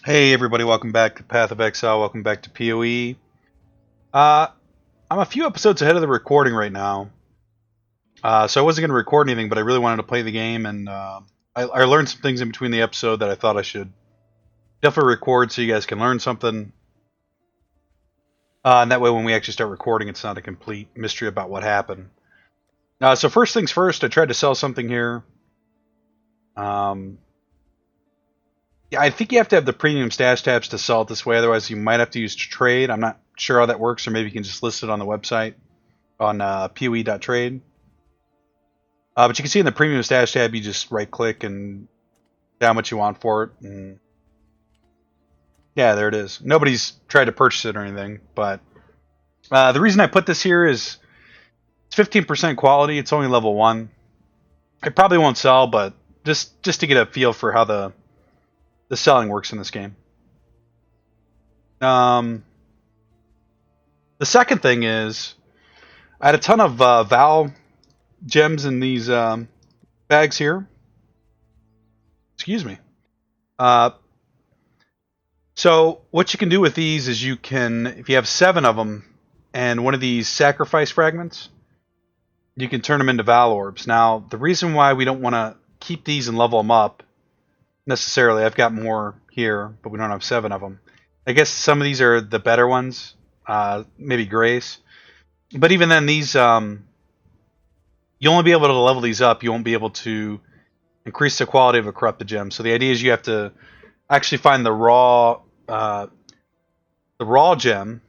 Hey everybody, welcome back to Path of Exile, welcome back to PoE. Uh, I'm a few episodes ahead of the recording right now, so I wasn't going to record anything, but I really wanted to play the game, and I learned some things in between the episode that I thought I should definitely record so you guys can learn something. And that way when we actually start recording, it's not a complete mystery about what happened. So first things first, I tried to sell something here. Yeah, I think you have to have the premium stash tabs to sell it this way. Otherwise, you might have to use trade. I'm not sure how that works, or maybe you can just list it on the website on poe.trade. But you can see in the premium stash tab, you just right-click and down what you want for it. And yeah, there it is. Nobody's tried to purchase it or anything, but the reason I put this here is it's 15% quality. It's only level 1. It probably won't sell, but just to get a feel for how the selling works in this game. The second thing is I had a ton of Vaal gems in these bags here. Excuse me. So what you can do with these is you can, if you have 7 of them and one of these sacrifice fragments, you can turn them into Vaal orbs. Now, the reason why we don't want to keep these and level them up necessarily, I've got more here, but we don't have 7 of them. I guess some of these are the better ones, maybe Grace. But even then, these, you'll only be able to level these up. You won't be able to increase the quality of a corrupted gem. So the idea is you have to actually find the raw gem.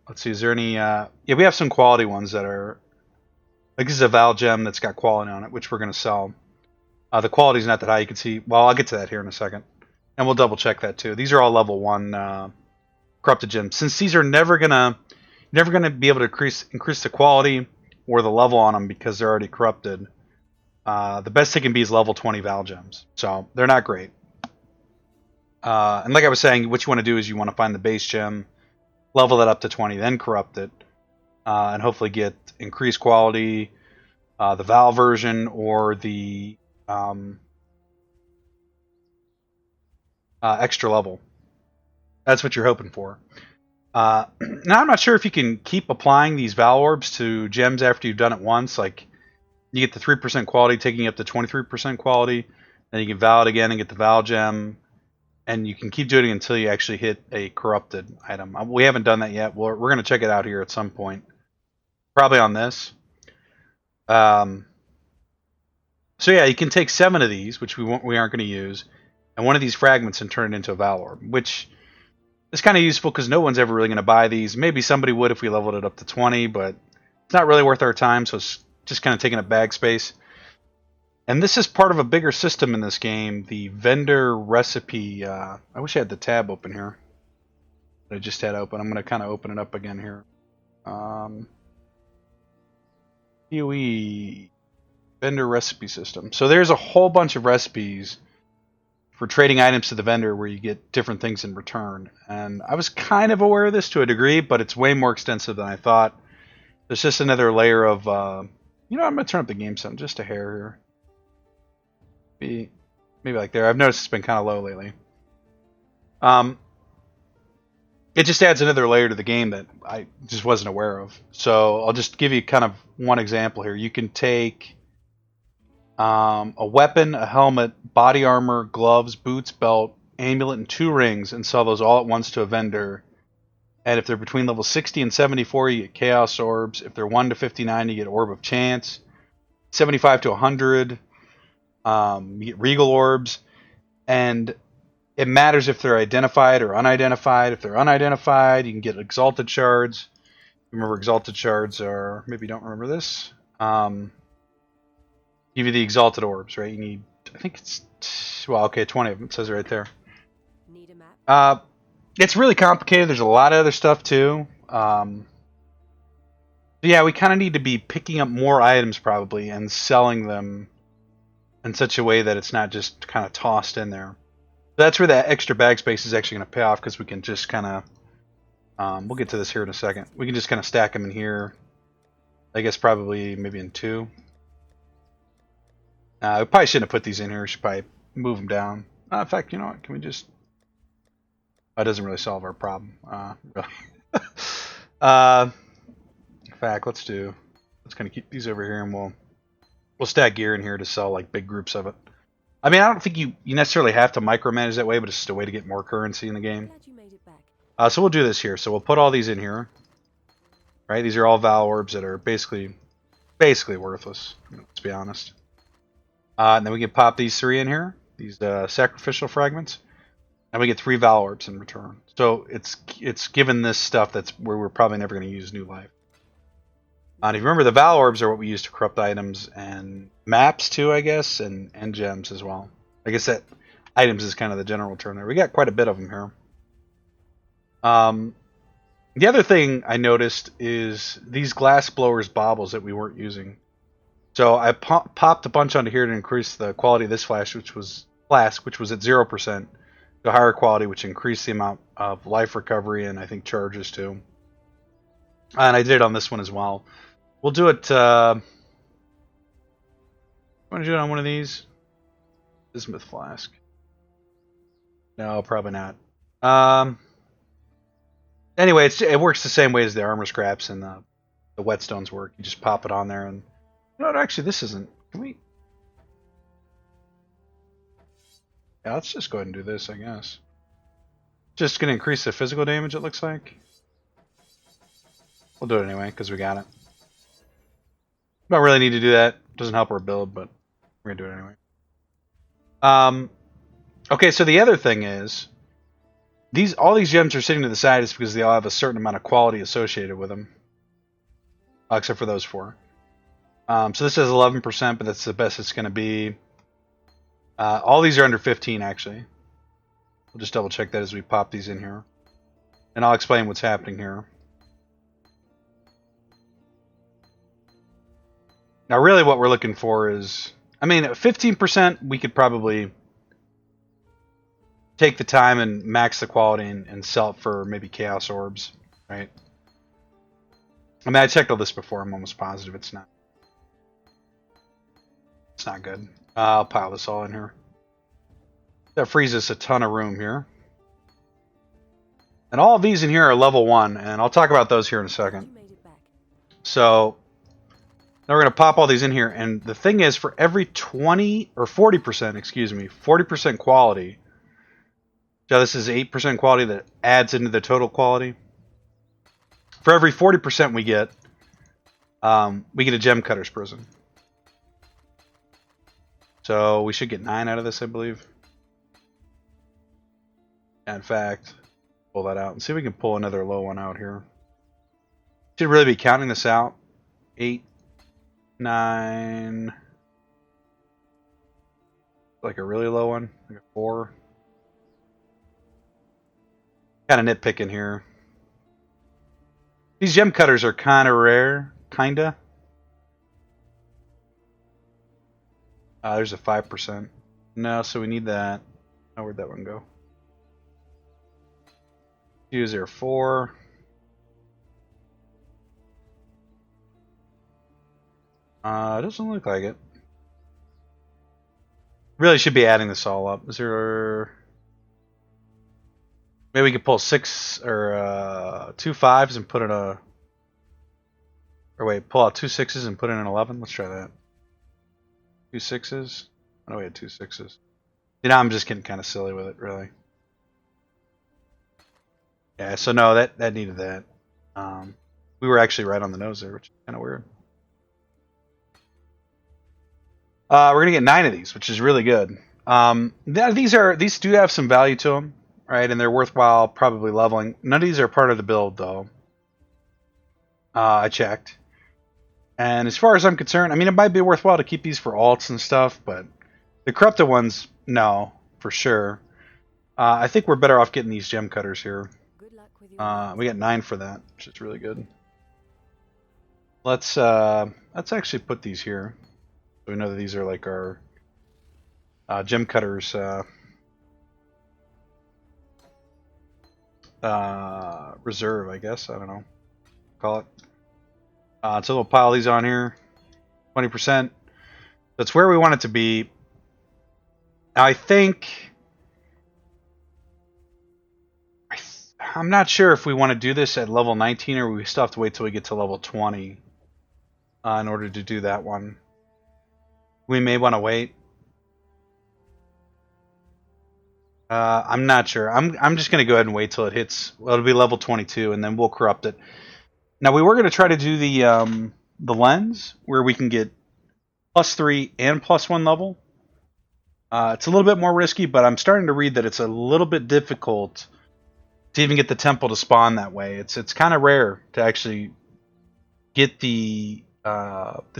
Let's see, is there any? Yeah, we have some quality ones that are. Like this is a Vaal gem that's got quality on it, which we're going to sell. The quality is not that high. You can see. Well, I'll get to that here in a second, and we'll double check that too. These are all level 1 corrupted gems. Since these are never gonna be able to increase the quality or the level on them because they're already corrupted. The best they can be is level 20 Vaal gems, so they're not great. And like I was saying, what you want to do is you want to find the base gem, level that up to 20, then corrupt it, and hopefully get increased quality, the Vaal version, or the extra level. That's what you're hoping for. Now, I'm not sure if you can keep applying these Vaal orbs to gems after you've done it once. Like, you get the 3% quality, taking up to 23% quality. Then you can Vaal it again and get the Vaal gem. And you can keep doing it until you actually hit a corrupted item. We haven't done that yet. We're going to check it out here at some point. Probably on this. So yeah, you can take 7 of these, which we aren't going to use, and one of these fragments and turn it into a Vaal orb, which is kind of useful because no one's ever really going to buy these. Maybe somebody would if we leveled it up to 20, but it's not really worth our time, so it's just kind of taking up bag space. And this is part of a bigger system in this game, the vendor recipe. I wish I had the tab open here. I just had open. I'm going to kind of open it up again here. PoE vendor recipe system. So there's a whole bunch of recipes for trading items to the vendor where you get different things in return. And I was kind of aware of this to a degree, but it's way more extensive than I thought. There's just another layer of, I'm going to turn up the game sound just a hair here. Maybe like there. I've noticed it's been kind of low lately. It just adds another layer to the game that I just wasn't aware of. So I'll just give you kind of one example here. You can take a weapon, a helmet, body armor, gloves, boots, belt, amulet, and 2 rings and sell those all at once to a vendor. And if they're between level 60 and 74, you get Chaos Orbs. If they're 1 to 59, you get Orb of Chance. 75 to 100, you get Regal Orbs. And it matters if they're identified or unidentified. If they're unidentified, you can get Exalted Shards. Remember, Exalted Shards are... Maybe you don't remember this. Give you the Exalted Orbs, right? You need... I think it's... Well, okay, 20 of them. It says it right there. Need a map? It's really complicated. There's a lot of other stuff, too. Yeah, we kind of need to be picking up more items, probably, and selling them in such a way that it's not just kind of tossed in there. That's where that extra bag space is actually going to pay off, because we can just kind of... we'll get to this here in a second. We can just kind of stack them in here. I guess probably maybe in 2. We probably shouldn't have put these in here. We should probably move them down. In fact, you know what? Can we just... That doesn't really solve our problem. Really. In fact, let's kind of keep these over here, and we'll stack gear in here to sell like big groups of it. I mean, I don't think you necessarily have to micromanage that way, but it's just a way to get more currency in the game. Glad you made it back. So we'll do this here. So we'll put all these in here. Right? These are all Vaal orbs that are basically worthless. Let's be honest. And then we can pop these 3 in here. These sacrificial fragments. And we get 3 Vaal orbs in return. So it's given this stuff that's where we're probably never going to use new life. And if you remember, the Vaal orbs are what we use to corrupt items and maps too, I guess, and gems as well. I guess that items is kind of the general term there. We got quite a bit of them here. The other thing I noticed is these glass blowers baubles that we weren't using. So I popped a bunch onto here to increase the quality of this flask, which was at 0%, to higher quality, which increased the amount of life recovery and I think charges too. And I did it on this one as well. We'll do it. Want to do it on one of these? Bismuth flask. No, probably not. Anyway, it works the same way as the armor scraps and the whetstones work. You just pop it on there, and no, actually, this isn't. Can we? Yeah, let's just go ahead and do this, I guess. Just gonna increase the physical damage. It looks like. We'll do it anyway because we got it. Don't really need to do that. Doesn't help our build, but we're gonna do it anyway. Okay, so the other thing is. All these gems are sitting to the side is because they all have a certain amount of quality associated with them. Except for those 4. So this says 11%, but that's the best it's going to be. All these are under 15, actually. We'll just double check that as we pop these in here. And I'll explain what's happening here. Now, really what we're looking for is... I mean, 15% we could probably... take the time and max the quality and sell it for maybe chaos orbs, right? I mean, I checked all this before. I'm almost positive it's not. It's not good. I'll pile this all in here. That frees us a ton of room here. And all of these in here are level 1, and I'll talk about those here in a second. So now we're going to pop all these in here, and the thing is, for every 20 or 40%, excuse me, 40% quality. So this is 8% quality that adds into the total quality. For every 40% we get a gem cutter's prism. So we should get 9 out of this, I believe. In fact, pull that out and see if we can pull another low one out here. Should really be counting this out. 8, 9. Like a really low one, like a 4. Kind of nitpicking here. These gem cutters are kind of rare, kinda. There's a 5%. No, so we need that. Oh, where'd that one go? Use there 4. Doesn't look like it. Really should be adding this all up. Is there? Maybe we could pull 6 or 2 5s and put in a. Or wait, pull out 2 6s and put in an 11. Let's try that. 2 6s. I know we had 2 6s. You know, I'm just getting kind of silly with it, really. Yeah, so no, that needed that. We were actually right on the nose there, which is kind of weird. We're gonna get 9 of these, which is really good. These do have some value to them, right? And they're worthwhile, probably leveling. None of these are part of the build, though. I checked, and as far as I'm concerned, I mean, it might be worthwhile to keep these for alts and stuff, but the corrupted ones, no, for sure. I think we're better off getting these gem cutters here. Good luck with your We got 9 for that, which is really good. Let's actually put these here. So we know that these are like our gem cutters reserve, I guess. I don't know. Call it. So we'll pile these on here. 20%. That's where we want it to be. Now I think I'm not sure if we want to do this at level 19 or we still have to wait till we get to level 20 in order to do that one. We may want to wait. I'm not sure. I'm just going to go ahead and wait till it hits. Well, it'll be level 22, and then we'll corrupt it. Now we were going to try to do the lens where we can get +3 and +1 level. It's a little bit more risky, but I'm starting to read that it's a little bit difficult to even get the temple to spawn that way. It's kind of rare to actually get the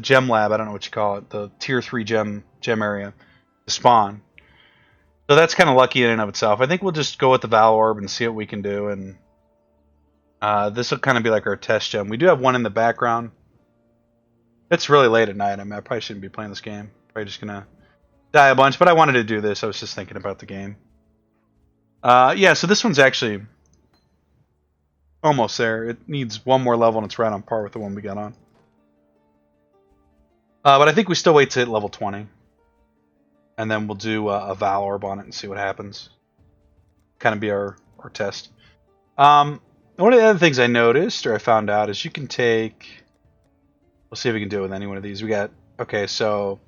gem lab. I don't know what you call it, the tier 3 gem area to spawn. So that's kind of lucky in and of itself. I think we'll just go with the Vaal orb and see what we can do, and this will kind of be like our test gem. We do have one in the background. It's really late at night. I mean, I probably shouldn't be playing this game. Probably just gonna die a bunch, but I wanted to do this. I was just thinking about the game. Yeah, so this one's actually almost there. It needs one more level, and it's right on par with the one we got on. But I think we still wait to hit level 20. And then we'll do a Vaal orb on it and see what happens. Kind of be our test. One of the other things I noticed, or I found out, is you can take... We'll see if we can do it with any one of these. We got... Okay, so...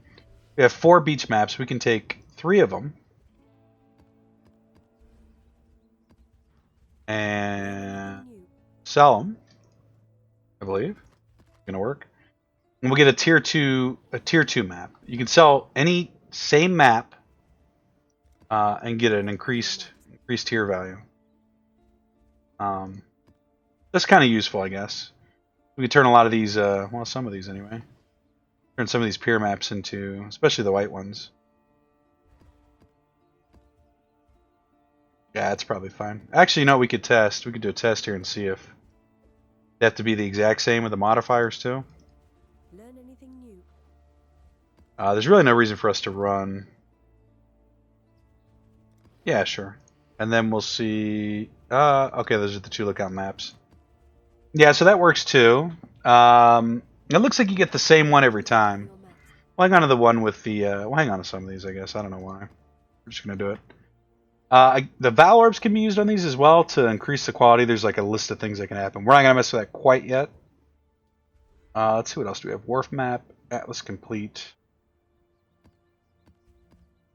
We have 4 beach maps. We can take 3 of them. And... sell them. I believe. Gonna work. And we'll get a tier 2 map. You can sell any... same map and get an increased tier value. That's kind of useful, I guess. We could turn a lot of these, well, some of these anyway. Turn some of these peer maps into, especially the white ones. Yeah, it's probably fine. Actually, you know what we could test? We could do a test here and see if they have to be the exact same with the modifiers too. Learn anything new? There's really no reason for us to run. Yeah, sure. And then we'll see... okay, those are the 2 lookout maps. Yeah, so that works too. It looks like you get the same one every time. Well, hang on to the one with the... well, hang on to some of these, I guess. I don't know why. We're just going to do it. The Vaal orbs can be used on these as well to increase the quality. There's like a list of things that can happen. We're not going to mess with that quite yet. Let's see what else do we have. Wharf map, Atlas complete.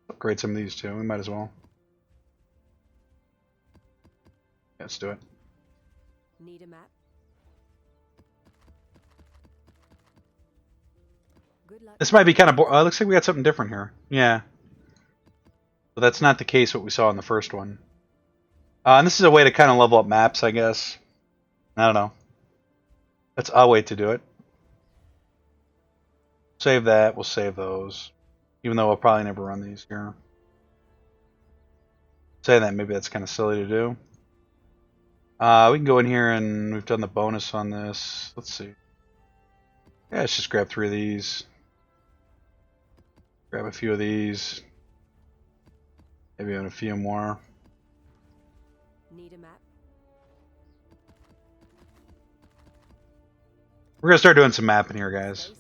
Upgrade some of these too. We might as well. Yeah, let's do it. Need a map? Good luck. This might be kind of... looks like we got something different here. Yeah. So that's not the case what we saw in the first one. And this is a way to kind of level up maps, I guess. I don't know. That's a way to do it. Save that. We'll save those. Even though we'll probably never run these here. Saying that, maybe that's kind of silly to do. We can go in here and we've done the bonus on this. Let's see. Yeah, let's just grab 3 of these. Grab a few of these. Maybe even a few more. Need a map? We're going to start doing some mapping here, guys.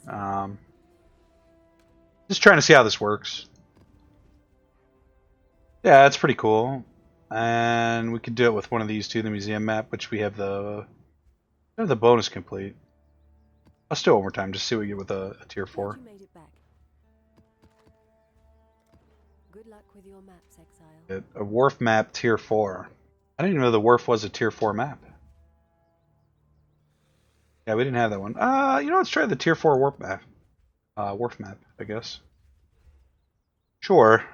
Just trying to see how this works. Yeah, that's pretty cool. And we could do it with one of these two, the museum map, which we have the bonus complete. Let's do it one more time, just see what we get with a tier 4. You made it back. Good luck with your maps, Exile. A wharf map tier 4. I didn't even know the wharf was a tier 4 map. Yeah, we didn't have that one. You know, let's try the tier 4 wharf map. Wharf map, I guess. Sure.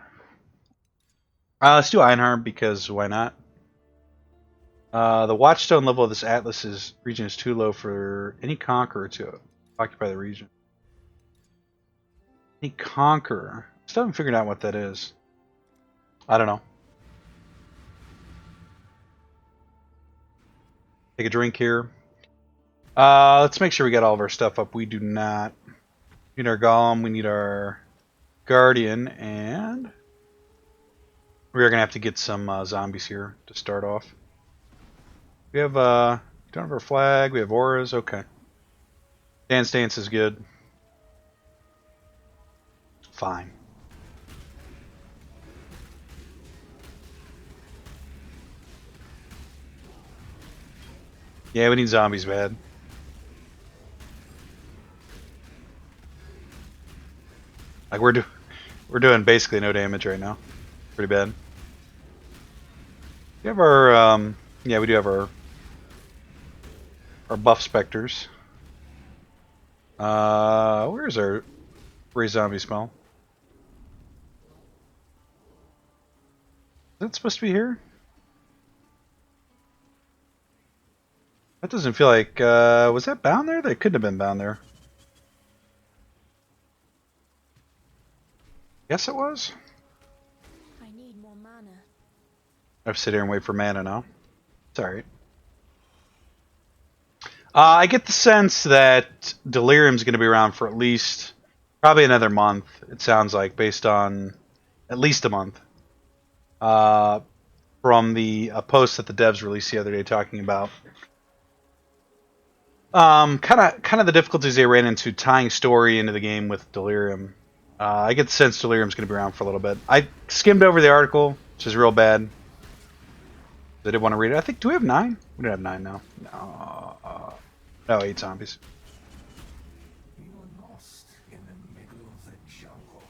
Let's do Einharm because why not? The watchstone level of this atlas region is too low for any conqueror to occupy the region. Any conqueror? Still haven't figured out what that is. I don't know. Take a drink here. Let's make sure we got all of our stuff up. We do not. We need our golem. We need our guardian, and we are gonna have to get some zombies here to start off. We have don't have our flag. We have auras. Okay. Dance dance is good. Fine. Yeah, we need zombies bad. Like we're doing basically no damage right now. Pretty bad. We have our yeah, we do have our buff specters. Where's our raise zombie smell? Is that supposed to be here? That doesn't feel like was that bound there? That couldn't have been bound there. Yes, it was. I need more mana. I have to sit here and wait for mana now. It's alright. I get the sense that Delirium's going to be around for at least probably another month. It sounds like, based on at least a month. From the post that the devs released the other day talking about kind of the difficulties they ran into tying story into the game with Delirium. I get the sense Delirium's going to be around for a little bit. I skimmed over the article, which is real bad. I did want to read it. I think, do we have 9? We don't have 9 now. No, 8 zombies. We were lost in the middle of the jungle.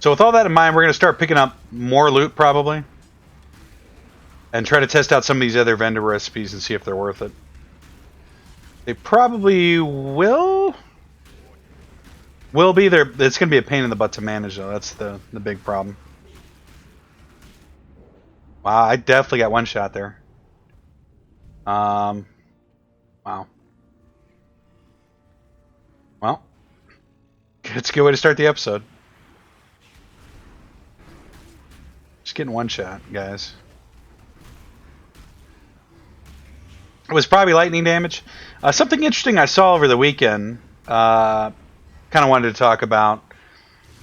So with all that in mind, we're going to start picking up more loot probably. And try to test out some of these other vendor recipes and see if they're worth it. They probably will be there. It's going to be a pain in the butt to manage though. That's the big problem. Wow, I definitely got one shot there. Wow. Well, it's a good way to start the episode. Just getting one shot, guys. It was probably lightning damage. Something interesting I saw over the weekend. Kind of wanted to talk about.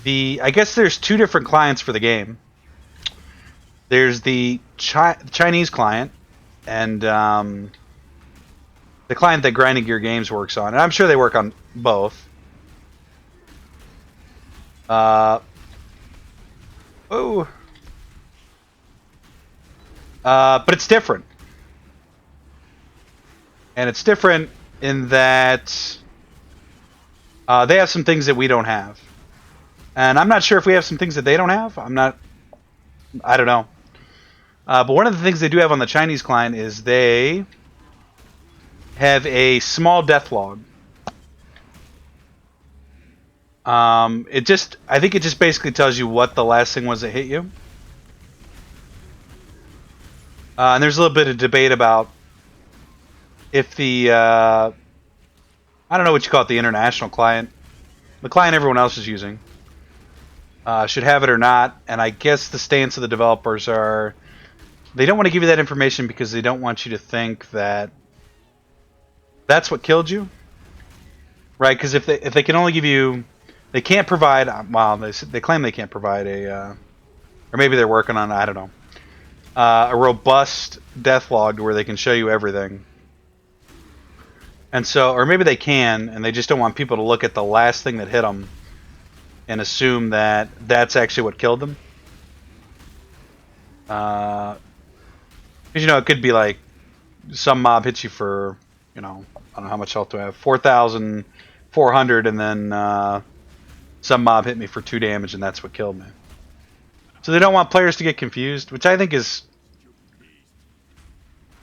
I guess there's 2 different clients for the game. There's the Chinese client and the client that Grinding Gear Games works on. And I'm sure they work on both. But it's different. And it's different in that they have some things that we don't have. And I'm not sure if we have some things that they don't have. I don't know. But one of the things they do have on the Chinese client is they have a small death log. I think it just basically tells you what the last thing was that hit you. And there's a little bit of debate about if the I don't know what you call it, the international client, the client everyone else is using, should have it or not. And I guess the stance of the developers are they don't want to give you that information because they don't want you to think that that's what killed you, right? Because if they can only give you, they can't provide. Well, they claim they can't provide or maybe they're working on, I don't know, a robust death log where they can show you everything. And so, or maybe they can, and they just don't want people to look at the last thing that hit them and assume that that's actually what killed them. Because, it could be like some mob hits you for, I don't know how much health do I have, 4,400, and then some mob hit me for 2 damage, and that's what killed me. So they don't want players to get confused, which I think is...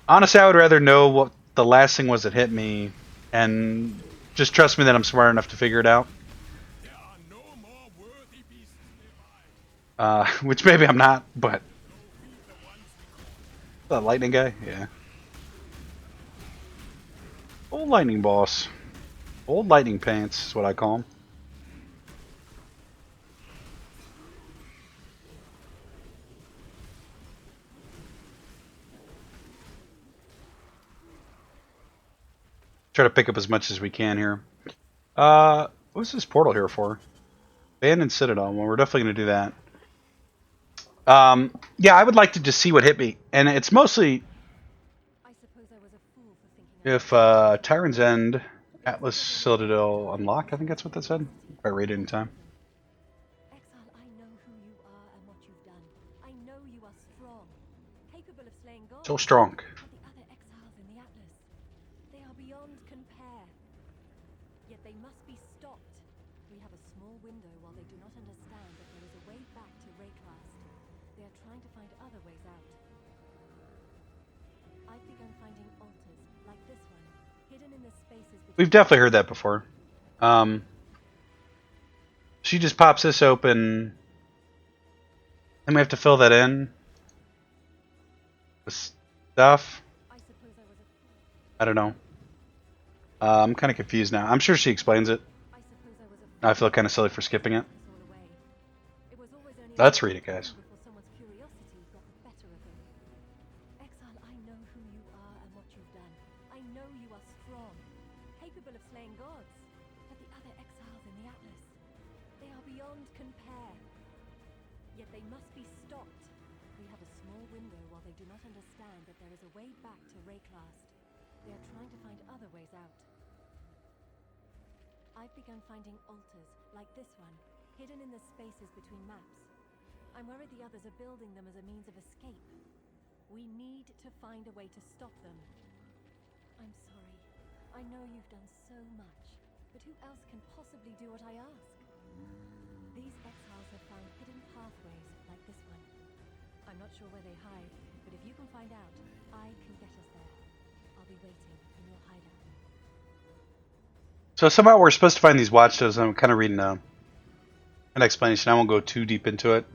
Honestly, I would rather know what the last thing was that hit me, and just trust me that I'm smart enough to figure it out. There are no more worthy beasts nearby. Which maybe I'm not, but... The lightning guy? Yeah. Old lightning boss. Old lightning pants is what I call him. Try to pick up as much as we can here. What's this portal here for? Abandoned Citadel. Well, we're definitely going to do that. Yeah, I would like to just see what hit me. And it's mostly I suppose I was a fool for thinking if Tyrant's End, Atlas Citadel unlocked. I think that's what that said. If I read it in time. Exile, I know who you are and what you've done. I know you are strong, capable of slaying gods. So strong. The other exiles in the Atlas. They are beyond compare. Yet they must be stopped. We have a small window while they do not understand that there is a way back to Rayclast. They are trying to find other ways out. I've begun finding altars, like this one, hidden in the spaces between... We've definitely heard that before. She just pops this open, and we have to fill that in with stuff. I suppose I was a fool. I don't know. I'm kind of confused now. I'm sure she explains it. I suppose I was a fool. I feel kind of silly for skipping it. Us all away. It was always only Let's read it, guys. before someone's curiosity got the better of them. Exile, I know who you are and what you've done. I know you are strong, capable of slaying gods. But the other exiles in the Atlas, they are beyond compare. Yet they must be stopped. We have a small window while they do not understand that there is a way back to Rayclast. They are trying to find other ways out. I've begun finding altars, like this one, hidden in the spaces between maps. I'm worried the others are building them as a means of escape. We need to find a way to stop them. I'm sorry. I know you've done so much, but who else can possibly do what I ask? These exiles have found hidden pathways, like this one. I'm not sure where they hide, but if you can find out, I can get us there. I'll be waiting in your hideout. So somehow we're supposed to find these watchtows. I'm kind of reading an explanation. I won't go too deep into it.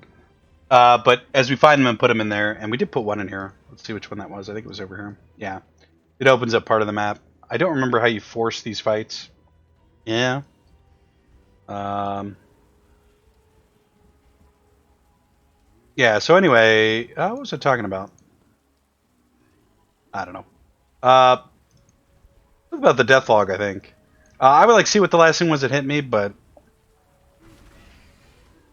But as we find them and put them in there, and we did put one in here. Let's see which one that was. I think it was over here. Yeah. It opens up part of the map. I don't remember how you force these fights. Yeah. Yeah, so anyway, what was I talking about? I don't know. About the death log, I think. I would like see what the last thing was that hit me, but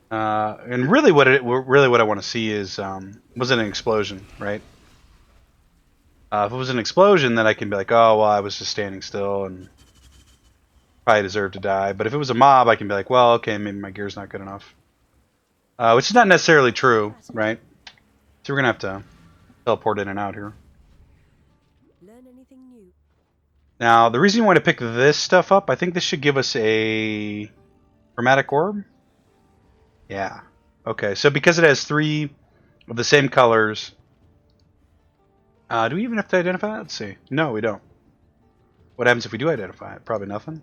and really what I want to see is was it an explosion, right? If it was an explosion, then I can be like, oh well, I was just standing still and probably deserved to die. But if it was a mob, I can be like, well, okay, maybe my gear's not good enough, which is not necessarily true, right? So we're gonna have to teleport in and out here. Learn anything new? Now, the reason you want to pick this stuff up, I think this should give us a chromatic orb. Yeah. Okay, so because it has 3 of the same colors, do we even have to identify that? Let's see. No, we don't. What happens if we do identify it? Probably nothing.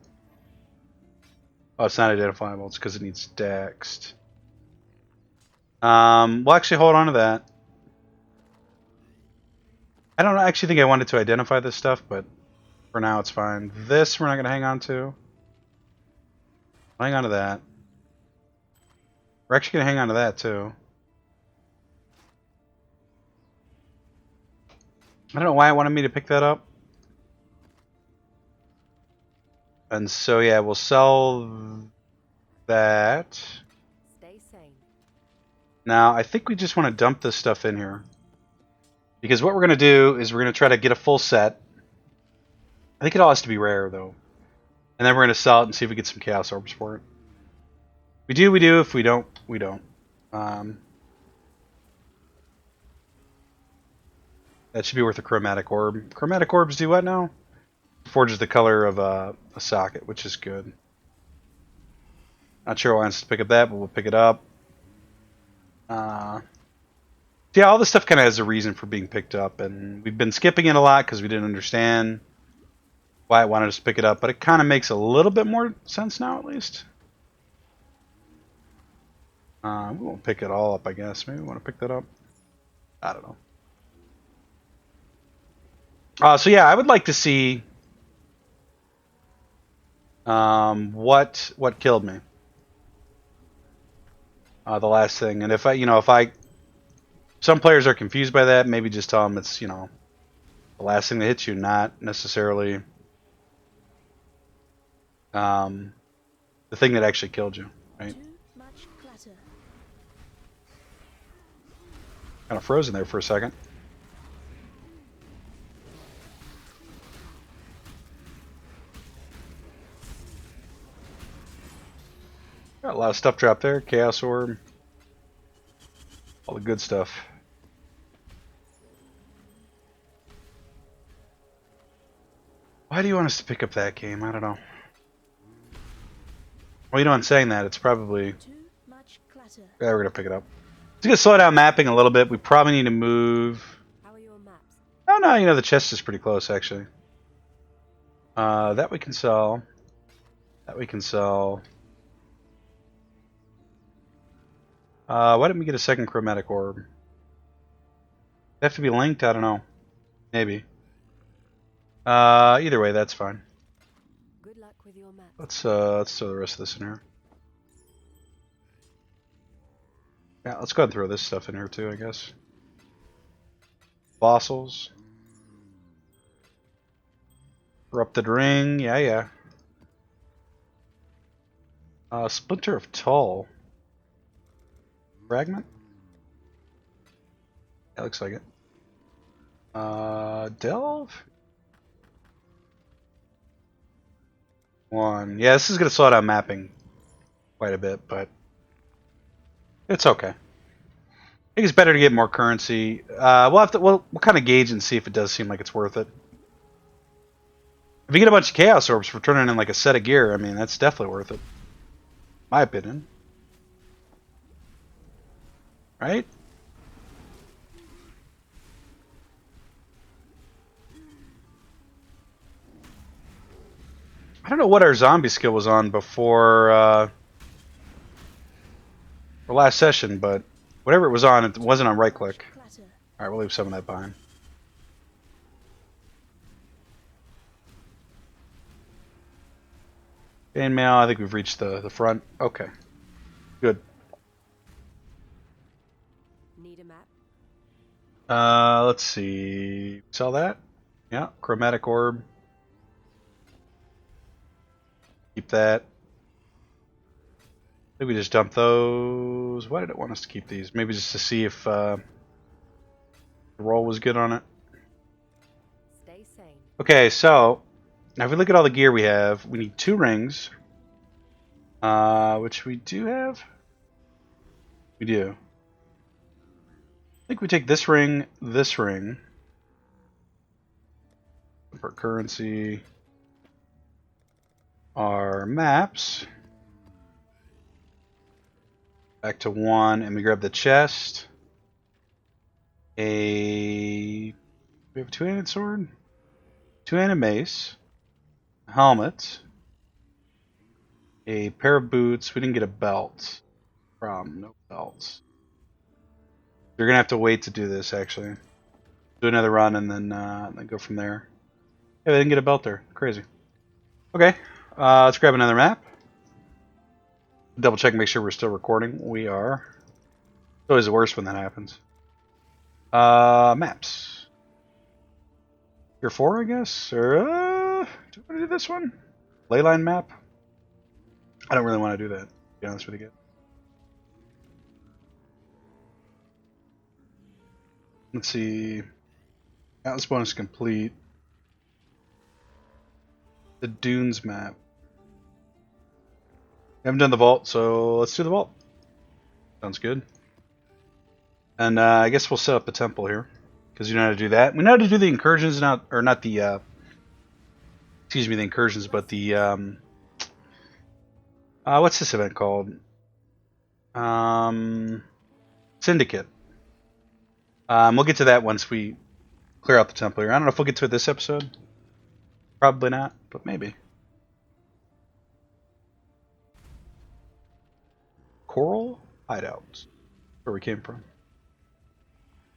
Oh, it's not identifiable. It's because it needs dexed. We'll actually hold on to that. I don't actually think I wanted to identify this stuff, but for now, it's fine. This we're not going to hang on to. Hang on to that. We're actually going to hang on to that, too. I don't know why it wanted me to pick that up. And so, yeah, we'll sell that. Stay sane. Now, I think we just want to dump this stuff in here. Because what we're going to do is we're going to try to get a full set. I think it all has to be rare, though. And then we're going to sell it and see if we get some Chaos Orbs for it. We do, we do. If we don't, we don't. That should be worth a Chromatic Orb. Chromatic Orbs do what now? Forges the color of a socket, which is good. Not sure why I want us to pick up that, but we'll pick it up. Yeah, all this stuff kind of has a reason for being picked up, and we've been skipping it a lot because we didn't understand why it wanted us to pick it up, but it kind of makes a little bit more sense now, at least. We won't pick it all up, I guess. Maybe we want to pick that up. I don't know. So yeah, I would like to see what killed me. The last thing, and if some players are confused by that, maybe just tell them it's the last thing that hits you, not necessarily the thing that actually killed you, right? Too much clutter. Kind of frozen there for a second. Got a lot of stuff dropped there. Chaos Orb. All the good stuff. Why do you want us to pick up that game? I don't know. Well, you know, in saying that, it's probably... Too much clutter. Yeah, we're going to pick it up. It's going to slow down mapping a little bit. We probably need to move... How are your maps? Oh, no, you know, the chest is pretty close, actually. That we can sell. That we can sell. Why didn't we get a second chromatic orb? They have to be linked? I don't know. Maybe. Either way, that's fine. Good luck with your maps. Let's throw the rest of this in here. Yeah, let's go ahead and throw this stuff in here too, I guess. Fossils. Corrupted ring, yeah. Splinter of Tull. Fragment? That looks like it. Delve? 1. Yeah, this is going to slow down mapping quite a bit, but it's okay. I think it's better to get more currency. We'll kind of gauge and see if it does seem like it's worth it. If you get a bunch of Chaos Orbs for turning in like a set of gear, I mean, that's definitely worth it. My opinion. Right? I don't know what our zombie skill was on before the last session, but whatever it was on, it wasn't on right click. Clutter. Alright, we'll leave some of that behind. Chainmail, I think we've reached the front. Okay. Good. Need a map? Let's see. Sell that? Yeah, chromatic orb. Keep that. I think we just dump those. Why did it want us to keep these? Maybe just to see if the roll was good on it. Stay sane. Okay, so now if we look at all the gear we have, we need 2 rings. Which we do have. We do. I think we take this ring, for currency. Our maps. Back to 1, and we grab the chest. We have a 2-handed sword, 2-handed mace, a helmet, a pair of boots. We didn't get a belt. No belts. You're gonna have to wait to do this. Actually, do another run and then go from there. Yeah, we didn't get a belt there. Crazy. Okay, let's grab another map. Double check and make sure we're still recording. We are. It's always the worst when that happens. Maps. Tier 4, I guess? Or, do you want to do this one? Leyline map? I don't really want to do that, to be honest with you. Let's see. Atlas bonus complete. The Dunes map. Haven't done the vault, so let's do the vault. Sounds good. And I guess we'll set up a temple here, because you know how to do that. We know how to do the incursions, not the excuse me, the incursions, but the what's this event called? Syndicate. We'll get to that once we clear out the temple here. I don't know if we'll get to it this episode. Probably not, but maybe. Coral hideouts. Where we came from.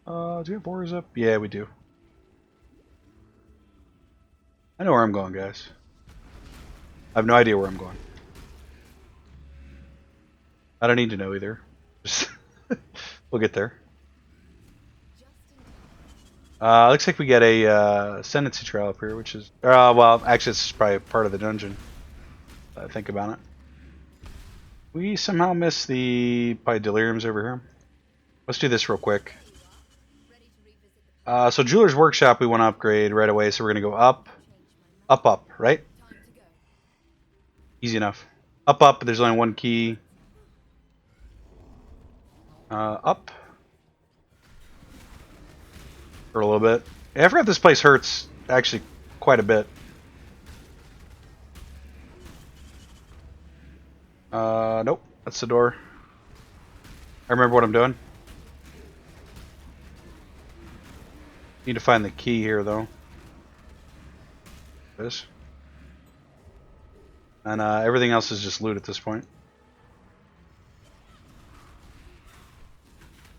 Do we have borders up? Yeah, we do. I know where I'm going, guys. I have no idea where I'm going. I don't need to know either. Just we'll get there. Looks like we get a ascendancy trail up here, which is well, actually, it's probably part of the dungeon. Think about it. We somehow missed the probably deliriums over here. Let's do this real quick. So Jeweler's Workshop we want to upgrade right away, so we're going to go up, right? Easy enough. Up, but there's only one key. Up. For a little bit. Yeah, I forgot this place hurts actually quite a bit. Nope. That's the door. I remember what I'm doing. Need to find the key here, though. This. And everything else is just loot at this point.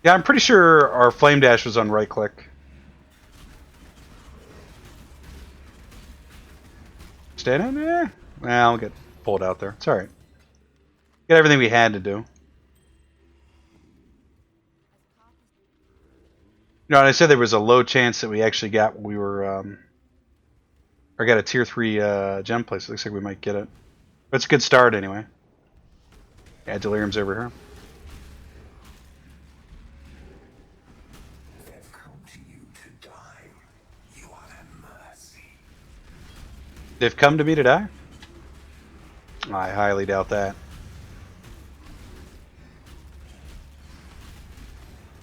Yeah, I'm pretty sure our flame dash was on right click. Stand in there? Well, I'll get pulled out there. It's alright. Get everything we had to do. You know, and I said there was a low chance that we actually got what we were, or got a tier 3 gem place. Looks like we might get it. But it's a good start anyway. Yeah, Delirium's over here. They've come to you to die. You are their mercy. They've come to me to die? I highly doubt that.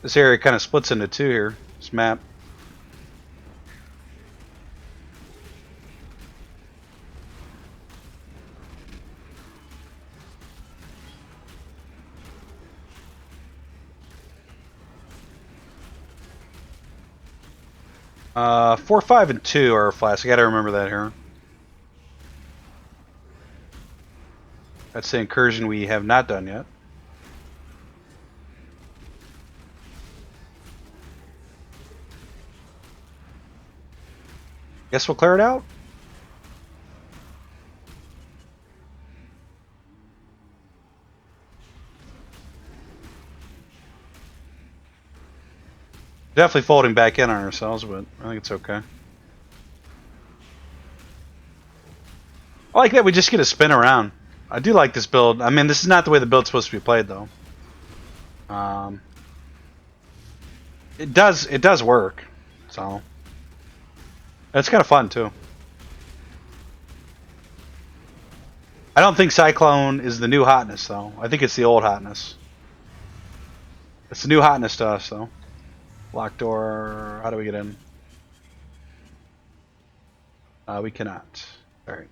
This area kind of splits into two here. This map. Four, 5, and 2 are flasks. I gotta remember that here. That's the incursion we have not done yet. Guess we'll clear it out. Definitely folding back in on ourselves, but I think it's okay. I like that we just get to spin around. I do like this build. I mean, this is not the way the build's supposed to be played, though. It does work. So it's kind of fun too. I don't think Cyclone is the new hotness, though. I think it's the old hotness. It's the new hotness to us, though. Lock door. How do we get in? We cannot. Alright.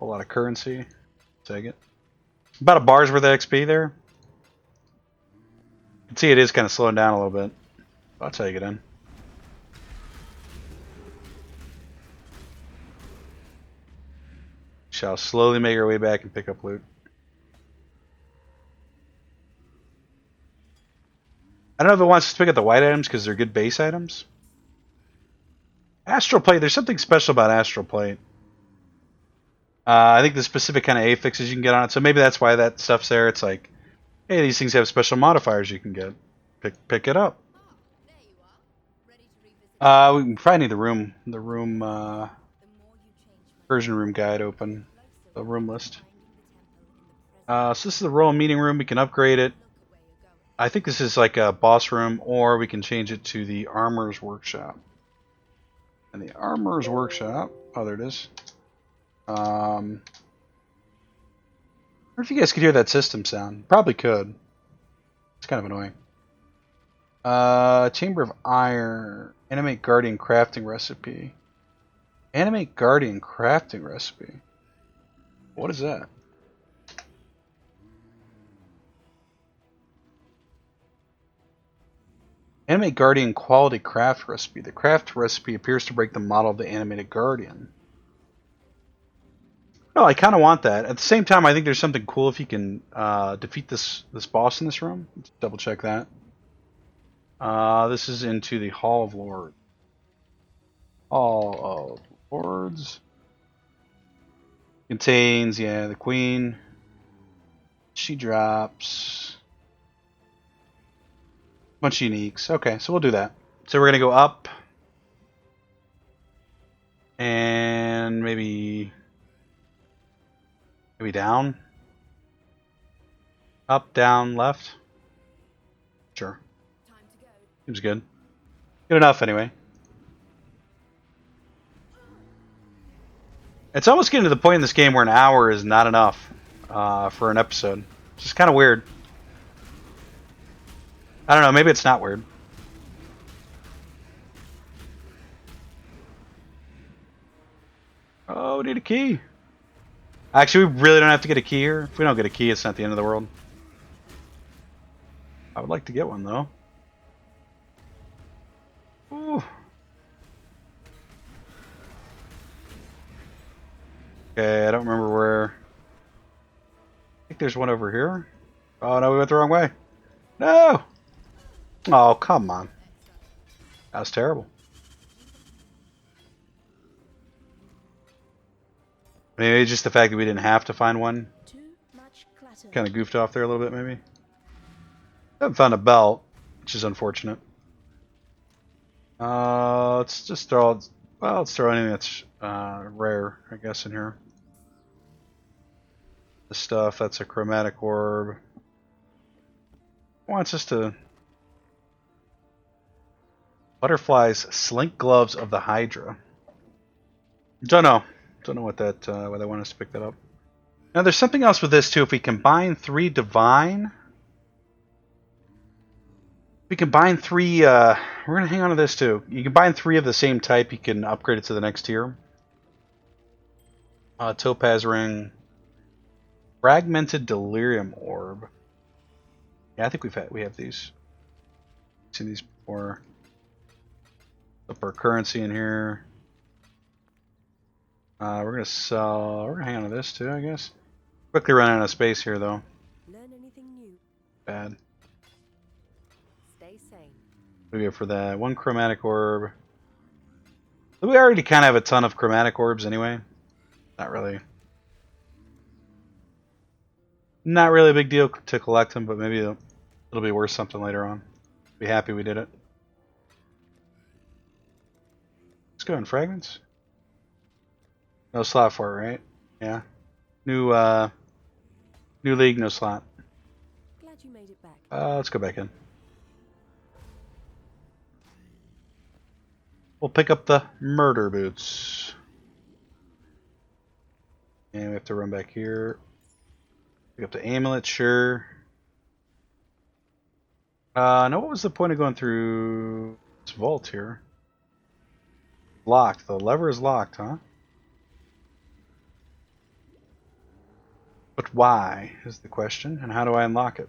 A lot of currency. Take it. About a bar's worth of XP there. You can see it is kind of slowing down a little bit. That's how you get in. Shall slowly make our way back and pick up loot. I don't know if it wants us to pick up the white items because they're good base items. Astral Plate, there's something special about Astral Plate. I think the specific kind of affixes you can get on it, so maybe that's why that stuff's there. It's like, hey, these things have special modifiers you can get. Pick it up. We can probably need the room version room guide open, the room list. So this is the royal meeting room. We can upgrade it. I think this is like a boss room, or we can change it to the armorer's workshop. And the armorer's workshop, oh, there it is. I wonder if you guys could hear that system sound. Probably could. It's kind of annoying. Chamber of Iron. Animate Guardian crafting recipe. Animate Guardian crafting recipe. What is that? Animate Guardian quality craft recipe. The craft recipe appears to break the model of the animated Guardian. No, I kind of want that. At the same time, I think there's something cool if you can defeat this boss in this room. Let's double check that. This is into the Hall of Lords. Hall of Lords. Contains, yeah, the Queen. She drops a bunch of uniques. Okay, so we'll do that. So we're going to go up. And maybe down. Up, down, left. Sure. Seems good. Good enough, anyway. It's almost getting to the point in this game where an hour is not enough for an episode. It's just kind of weird. I don't know, maybe it's not weird. Oh, we need a key. Actually, we really don't have to get a key here. If we don't get a key, it's not the end of the world. I would like to get one, though. Ooh. Okay, I don't remember where. I think there's one over here. Oh, no, we went the wrong way. No! Oh, come on. That was terrible. Maybe just the fact that we didn't have to find one. Kind of goofed off there a little bit, maybe. Haven't found a belt, which is unfortunate. Let's just throw. Well, let's throw anything that's rare, I guess, in here. This stuff, that's a chromatic orb. Wants us to. Butterflies, slink gloves of the Hydra. Don't know. Don't know what that. Why they want us to pick that up. Now, there's something else with this too. If we combine 3 divine. We combine 3, we're going to hang on to this too. You combine 3 of the same type, you can upgrade it to the next tier. Topaz ring. Fragmented Delirium orb. Yeah, I think we have these. Seen these before. Up our currency in here. We're going to sell, we're going to hang on to this too, I guess. Quickly run out of space here though. Learn anything new? Bad. Stay sane. We go for that. 1 chromatic orb. We already kind of have a ton of chromatic orbs anyway. Not really. Not really a big deal to collect them, but maybe it'll be worth something later on. Be happy we did it. Let's go in fragments. No slot for it, right? Yeah. New league, no slot. Glad you made it back. Let's go back in. We'll pick up the murder boots. And we have to run back here. Pick up the amulet, sure. No, what was the point of going through this vault here? Locked. The lever is locked, huh? But why is the question, and how do I unlock it?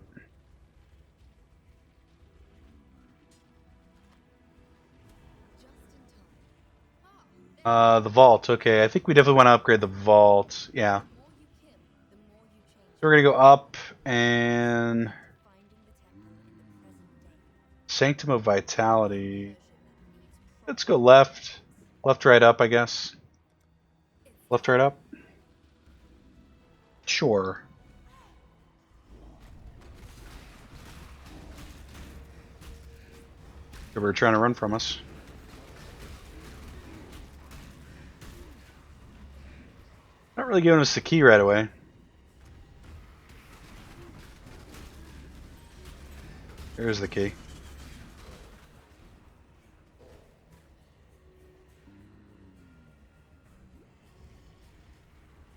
The vault. Okay, I think we definitely want to upgrade the vault. Yeah. So we're going to go up and... Sanctum of Vitality. Let's go left. Left, right, up, I guess. Left, right, up. Sure. They were trying to run from us. Not really giving us the key right away. There's the key.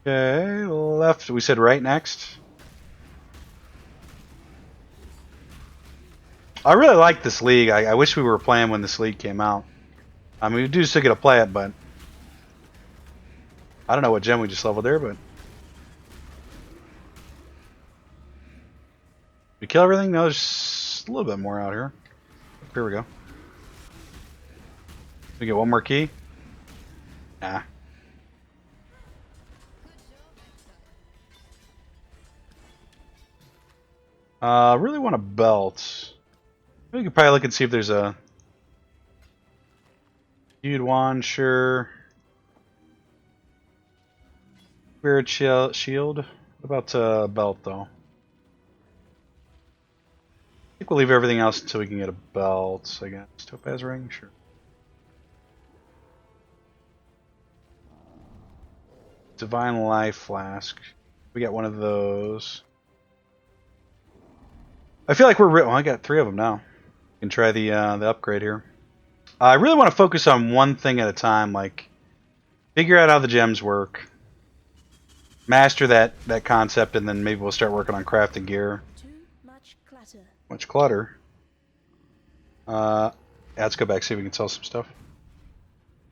Okay, left. We said right next. I really like this league. I wish we were playing when this league came out. I mean, we do still get to play it, but I don't know what gem we just leveled there, but we kill everything? No, there's a little bit more out here. Here we go. We get one more key? Nah. Really want a belt. We could probably look and see if there's a hued wand, sure. Spirit shield. What about a belt though? I think we'll leave everything else until we can get a belt, I guess. Topaz ring, sure. Divine Life Flask. We got one of those. I feel like we're... Well, I got 3 of them now. We can try the upgrade here. I really want to focus on one thing at a time, like figure out how the gems work, master that concept, and then maybe we'll start working on crafting gear. Too much clutter. Much clutter. Yeah, let's go back, see if we can sell some stuff.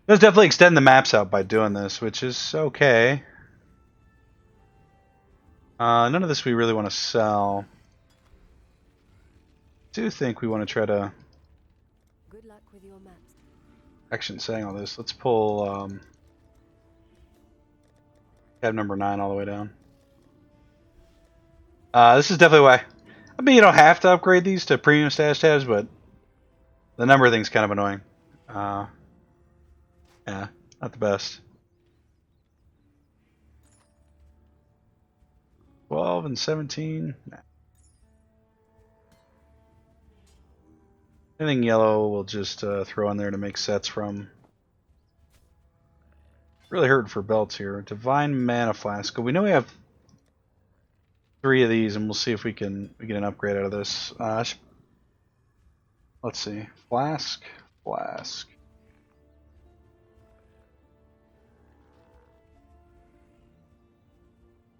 Let's definitely extend the maps out by doing this, which is okay. None of this we really want to sell. I do think we want to try to... Good luck with your maps. Actually, saying all this, let's pull tab number 9 all the way down. This is definitely why. I mean, you don't have to upgrade these to premium stash tabs, but the number of things kind of annoying. Yeah, not the best. 12 and 17. Nah. Anything yellow we'll just throw in there to make sets from. Really hurting for belts here. Divine Mana Flask. We know we have 3 of these, and we'll see if we get an upgrade out of this. Let's see. Flask.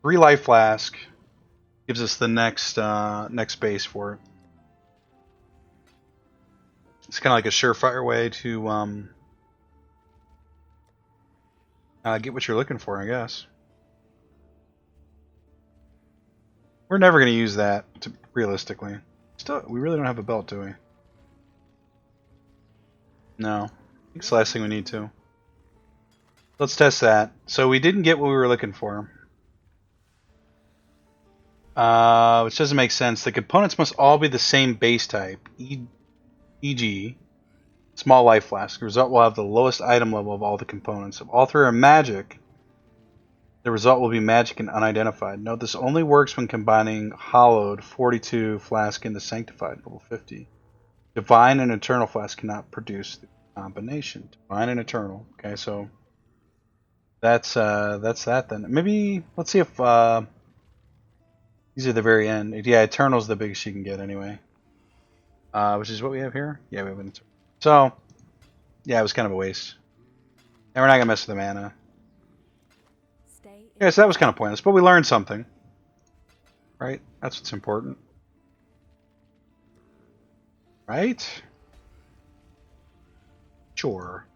3 life flask gives us the next base for it. It's kind of like a surefire way to get what you're looking for, I guess. We're never going to use that, realistically. Still, we really don't have a belt, do we? No. I think it's the last thing we need to. Let's test that. So we didn't get what we were looking for. Which doesn't make sense. The components must all be the same base type. E.g., small life flask. The result will have the lowest item level of all the components. If all 3 are magic, the result will be magic and unidentified. Note this only works when combining hollowed 42 flask into sanctified level 50. Divine and eternal flask cannot produce the combination. Divine and eternal. Okay, so that's that then. Maybe let's see if these are the very end. Yeah, eternal's the biggest you can get anyway. Which is what we have here. Yeah, we have an eternal. So yeah, it was kind of a waste. And we're not gonna mess with the mana. Yeah, so that was kind of pointless, but we learned something. Right? That's what's important. Right? Sure.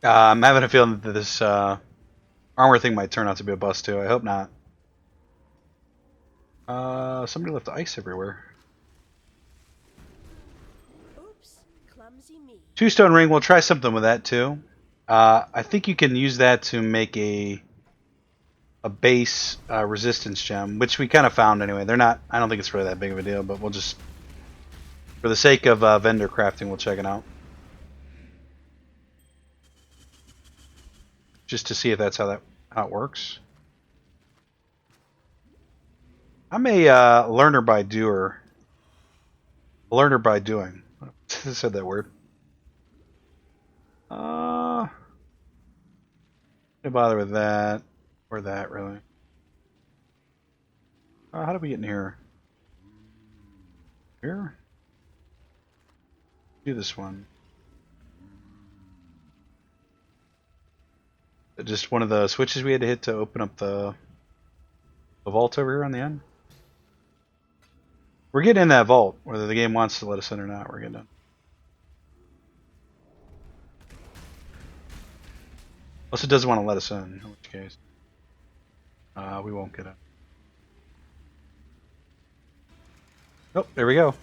I'm having a feeling that this armor thing might turn out to be a bust too. I hope not. Somebody left ice everywhere. Oops, clumsy me. 2-stone ring, we'll try something with that too. I think you can use that to make a base resistance gem, which we kind of found anyway. They're not, I don't think it's really that big of a deal, but we'll just, for the sake of vendor crafting, we'll check it out. Just to see if that's how it works. I'm a learner by doer. Learner by doing. I said that word. Don't bother with that or that really. How did we get in here? Here? Do this one. Just one of the switches we had to hit to open up the vault over here on the end. We're getting in that vault, whether the game wants to let us in or not. We're getting in. Unless it doesn't want to let us in, in which case we won't get in. Oh, there we go.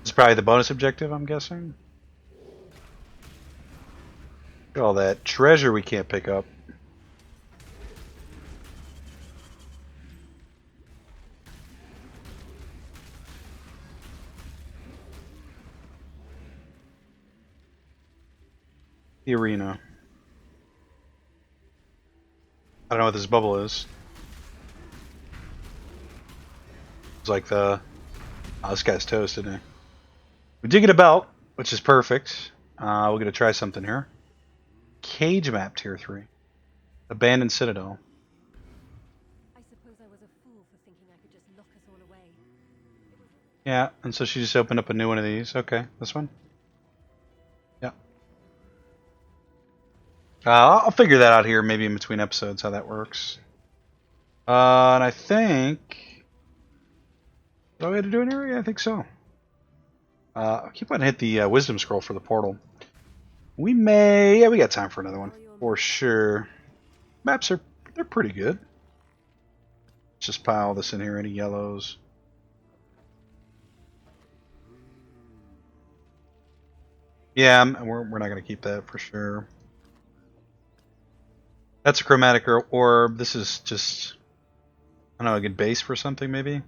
This is probably the bonus objective, I'm guessing. Look at all that treasure we can't pick up. The arena. I don't know what this bubble is. It's like the... Oh, this guy's toast, isn't he? We did get a belt, which is perfect. We're going to try something here. Cage map tier 3. Abandoned Citadel. I suppose I was a fool for thinking I could just lock us all away. Yeah, and so she just opened up a new one of these. Okay, this one? Yeah. I'll figure that out here, maybe in between episodes, how that works. And I think... Is that what we had to do in here? Yeah, I think so. I'll keep on hit the wisdom scroll for the portal. We may... Yeah, we got time for another one. For sure. Maps are... They're pretty good. Let's just pile this in here. Any yellows? Yeah, we're not going to keep that for sure. That's a chromatic orb. This is just... I don't know, a good base for something maybe?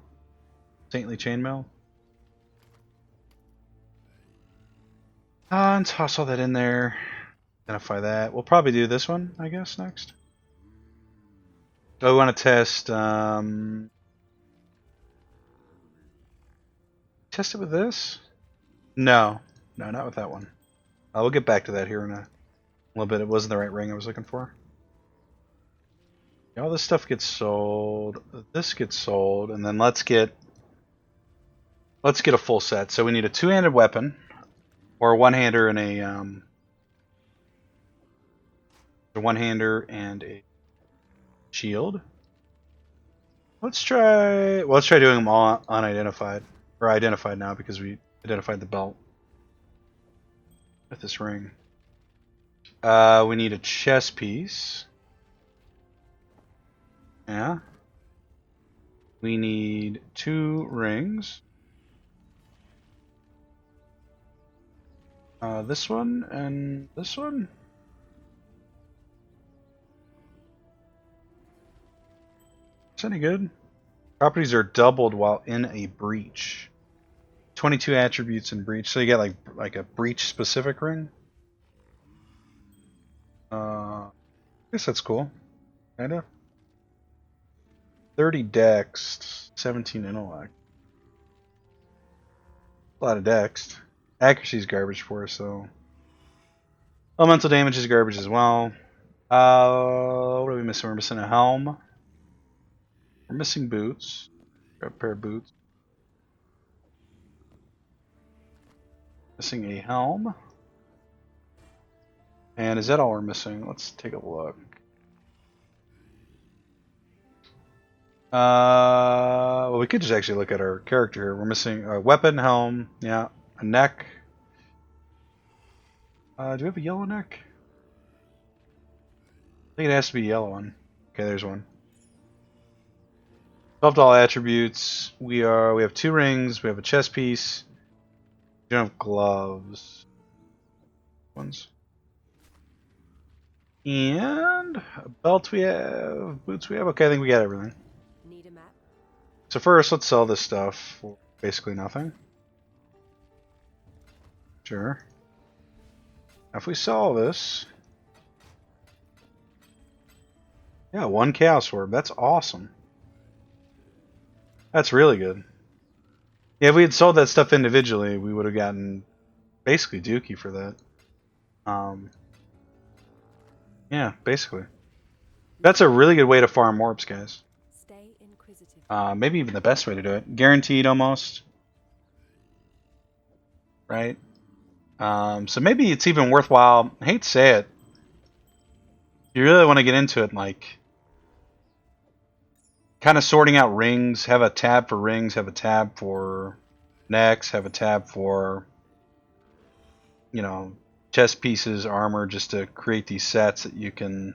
Saintly chainmail? And toss all that in there. Identify that. We'll probably do this one, I guess, next. Oh, we want to test... Test it with this? No. No, not with that one. We'll get back to that here in a little bit. It wasn't the right ring I was looking for. All this stuff gets sold. This gets sold, and then let's get a full set. So we need a two-handed weapon, or a one-hander and a one-hander and a shield. Let's try doing them all unidentified, or identified now because we identified the belt with this ring. We need a chest piece. Yeah. We need 2 rings. This one and this one. Is any good? Properties are doubled while in a breach. 22 attributes in breach. So you get like a breach specific ring. I guess that's cool. Kinda. 30 dex, 17 intellect. A lot of dex. Accuracy is garbage for us, so. Elemental damage is garbage as well. What are we missing? We're missing a helm. We're missing boots. Grab a pair of boots. Missing a helm. And is that all we're missing? Let's take a look. Well, we could just actually look at our character here. We're missing a weapon, helm, yeah, a neck. Do we have a yellow neck? I think it has to be a yellow one. Okay, there's one. Buffed all attributes. We have 2 rings. We have a chest piece. We don't have gloves. Ones. And a belt we have. Boots we have. Okay, I think we got everything. Need a map? So first, let's sell this stuff for basically nothing. Sure. Now if we sell this... Yeah, 1 chaos orb. That's awesome. That's really good. Yeah, if we had sold that stuff individually, we would have gotten basically dookie for that. Yeah, basically. That's a really good way to farm orbs, guys. Stay inquisitive. Maybe even the best way to do it. Guaranteed almost. Right? So maybe it's even worthwhile. I hate to say it. If you really want to get into it, like kind of sorting out rings, have a tab for rings, have a tab for necks, have a tab for, you know, chest pieces, armor, just to create these sets that you can...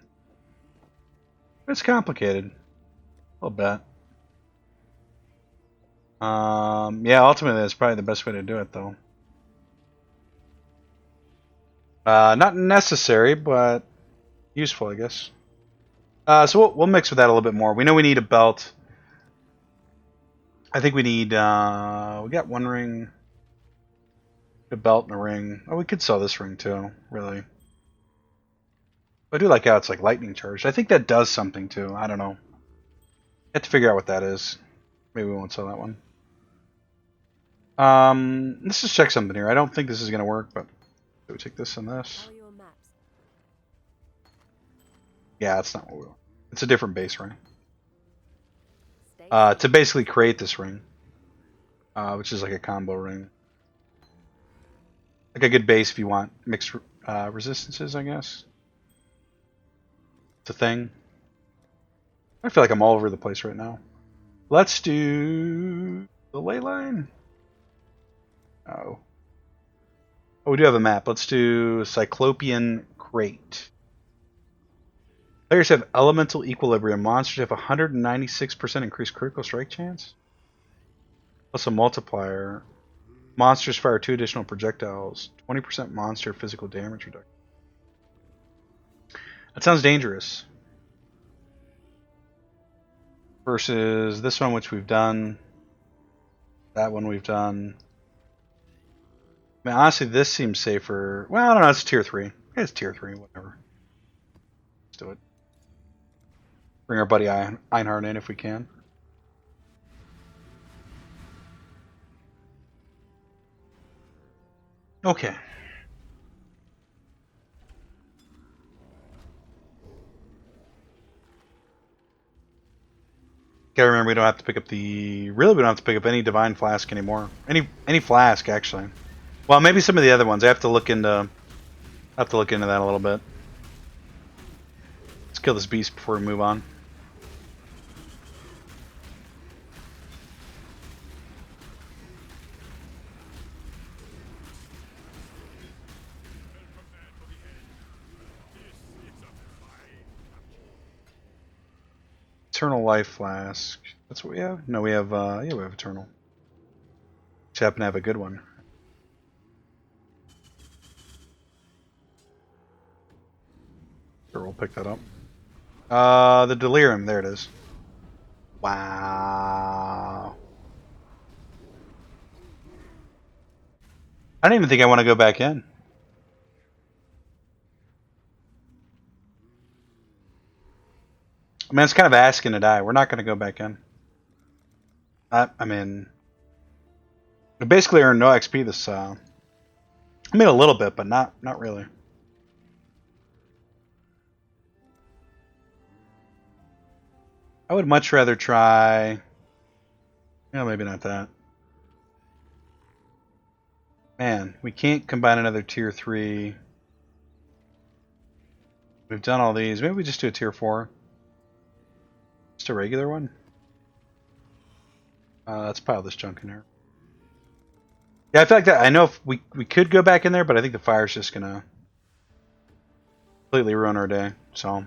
It's complicated. A little bit. Yeah, ultimately that's probably the best way to do it, though. Not necessary, but useful, I guess. So we'll mix with that a little bit more. We know we need a belt. I think we need... we got 1 ring, a belt and a ring. Oh, we could sell this ring too, really. I do like how it's like lightning charged. I think that does something too. I don't know. I have to figure out what that is. Maybe we won't sell that one. Let's just check something here. I don't think this is going to work, but do we take this and this? How are your maps? Yeah, that's not what we want. It's a different base ring. Stay To basically create this ring, which is like a combo ring. Like a good base if you want mixed resistances, I guess. It's a thing. I feel like I'm all over the place right now. Let's do the ley line. Oh. Oh, we do have a map. Let's do Cyclopean Crate. Players have elemental equilibrium. Monsters have 196% increased critical strike chance. Plus a multiplier. Monsters fire 2 additional projectiles. 20% monster physical damage reduction. That sounds dangerous. Versus this one, which we've done. That one we've done. I mean, honestly, this seems safer. Well, I don't know. It's tier 3. It's tier 3, whatever. Let's do it. Bring our buddy Einhard in if we can. Okay. Gotta remember we don't have to pick up we don't have to pick up any divine flask anymore. Any flask actually. Well, maybe some of the other ones. I have to look into that a little bit. Let's kill this beast before we move on. Eternal life flask. That's what we have? No, we have yeah, we have eternal. Just happen to have a good one. Sure, we'll pick that up. The Delirium, there it is. Wow. I don't even think I want to go back in. I mean, it's kind of asking to die. We're not going to go back in. I mean, we basically earned no XP this. I mean, a little bit, but not really. I would much rather try. No, maybe not that. Man, we can't combine another tier 3. We've done all these. Maybe we just do a tier 4. Just a regular one. Let's pile this junk in there. Yeah, I feel like that. I know if we could go back in there, but I think the fire's just gonna completely ruin our day. So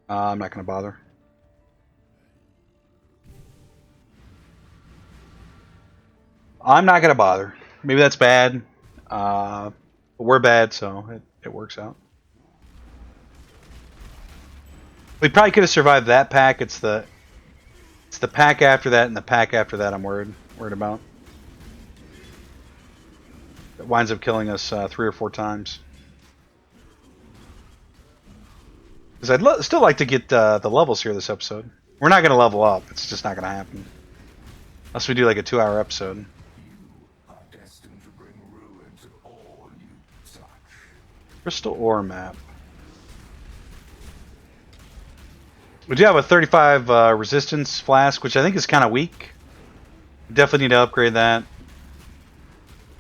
I'm not gonna bother. I'm not gonna bother. Maybe that's bad, but we're bad, so it works out. We probably could have survived that pack. It's the pack after that and the pack after that I'm worried about. It winds up killing us 3 or 4 times. Because I'd still like to get the levels here this episode. We're not going to level up. It's just not going to happen. Unless we do like a 2-hour episode. Crystal ore map. We do have a 35 resistance flask, which I think is kind of weak. Definitely need to upgrade that.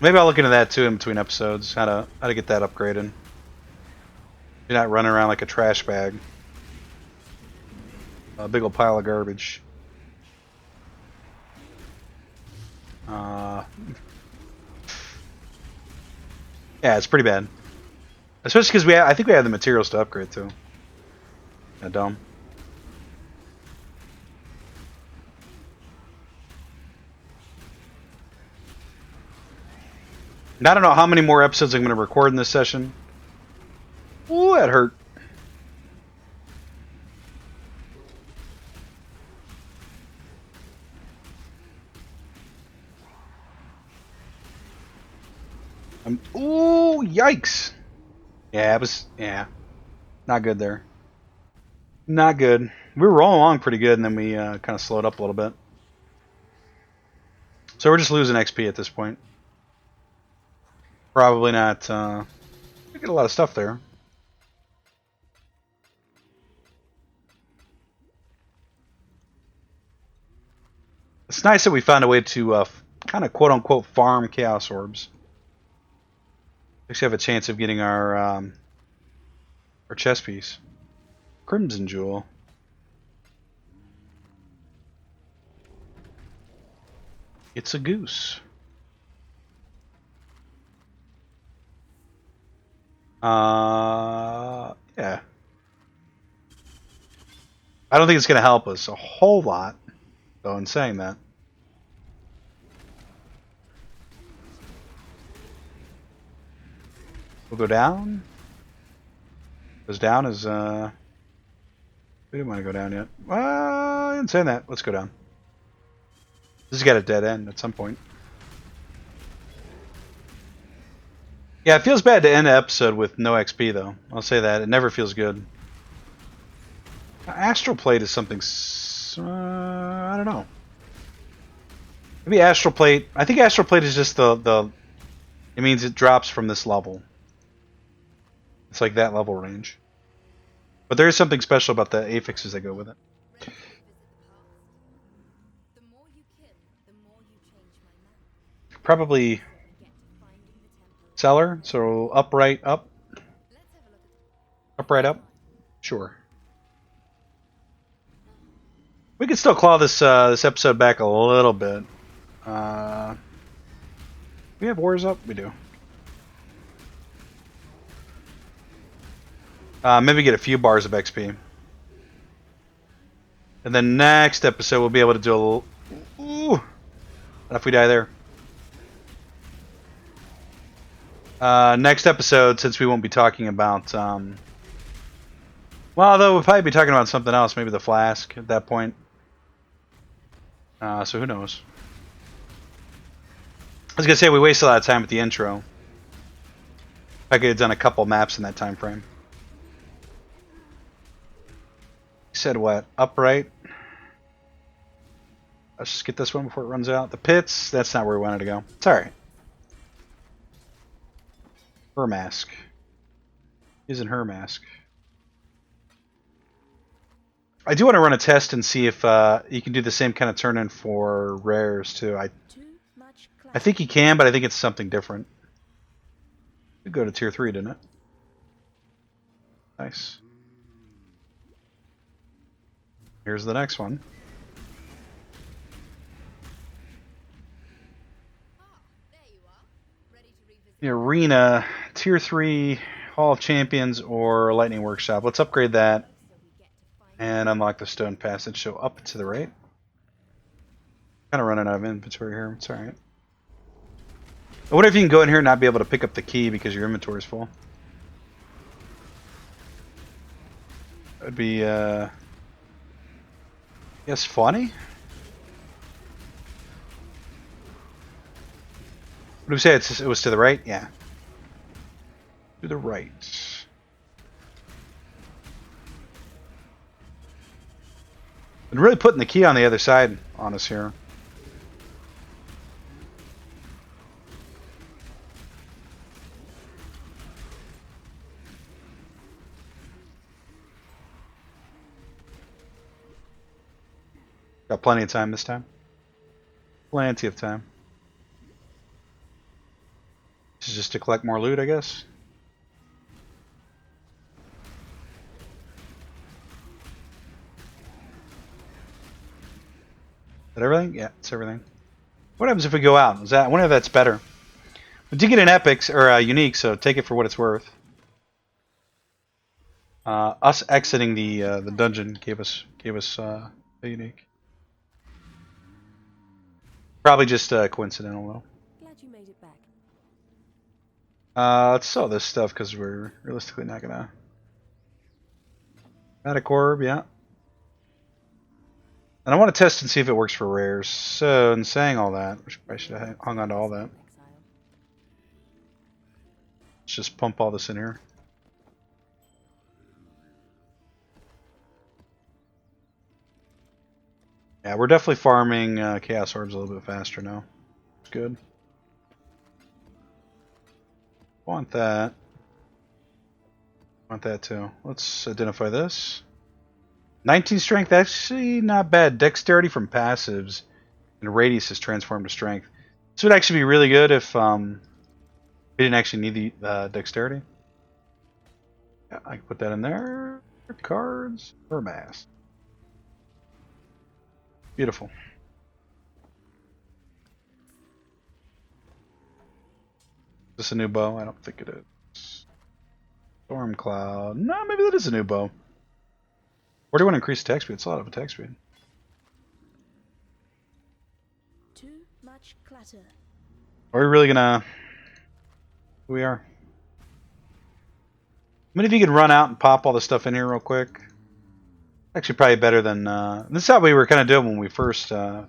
Maybe I'll look into that too in between episodes. How to get that upgraded. You're not running around like a trash bag. A big old pile of garbage. Yeah, it's pretty bad. Especially because I think we have the materials to upgrade too. Yeah, dumb. And I don't know how many more episodes I'm going to record in this session. Ooh, that hurt. Ooh, yikes. Yeah, it was, yeah. Not good there. Not good. We were rolling along pretty good, and then we kind of slowed up a little bit. So we're just losing XP at this point. Probably not. We get a lot of stuff there. It's nice that we found a way to kind of quote-unquote farm chaos orbs. Actually have a chance of getting our chest piece. Crimson Jewel. It's a goose. Yeah. I don't think it's going to help us a whole lot, though, in saying that. We'll go down. Goes down is, we didn't want to go down yet. I didn't say that. Let's go down. This has got a dead end at some point. Yeah, it feels bad to end an episode with no XP, though. I'll say that. It never feels good. Astral Plate is something... I don't know. Maybe Astral Plate... I think Astral Plate is just the... It means it drops from this level. It's like that level range. But there is something special about the affixes that go with it. Probably cellar, so up, right, up. Up, right, up. Sure. We can still claw this this episode back a little bit. We have wars up? We do. Maybe get a few bars of XP. And then next episode we'll be able to do a little... Ooh! What if we die there? Next episode, since we won't be talking about... well, although we'll probably be talking about something else. Maybe the flask at that point. So who knows? I was going to say we wasted a lot of time at the intro. I could have done a couple maps in that time frame. You said what? Upright? Let's just get this one before it runs out. The pits, that's not where we wanted to go. It's alright. Her mask. Using her mask. I do want to run a test and see if you can do the same kind of turn-in for rares too. I think you can, but I think it's something different. It go to tier 3, didn't it? Nice. Here's the next one. The arena, tier 3, Hall of Champions, or Lightning Workshop. Let's upgrade that and unlock the stone passage. So up to the right. Kind of running out of inventory here. It's alright. I wonder if you can go in here and not be able to pick up the key because your inventory is full. That would be, I guess, funny. What do we say? It was to the right? Yeah. To the right. Been really putting the key on the other side on us here. Got plenty of time this time. Plenty of time. This is just to collect more loot, I guess. Is that everything? Yeah, it's everything. What happens if we go out? I wonder if that's better. We did get an epic or a unique, so take it for what it's worth. Us exiting the dungeon gave us a unique. Probably just coincidental though. Glad you made it back. Let's sell this stuff because we're realistically not gonna. Magic orb, yeah. And I want to test and see if it works for rares. So, in saying all that, I should have hung on to all that. Let's just pump all this in here. Yeah, we're definitely farming Chaos Orbs a little bit faster now. It's good. Want that. Want that too. Let's identify this. 19 strength, actually not bad. Dexterity from passives, and radius is transformed to strength. This would actually be really good if we didn't actually need the dexterity. Yeah, I can put that in there. Cards or mass. Beautiful. Is this a new bow? I don't think it is. Storm Cloud. No, maybe that is a new bow. Or do you want to increase attack speed? It's a lot of attack speed. Too much clutter. Are we really gonna... We are. I mean, if you could run out and pop all the stuff in here real quick. Actually, probably better than... this is how we were kind of doing when we first... were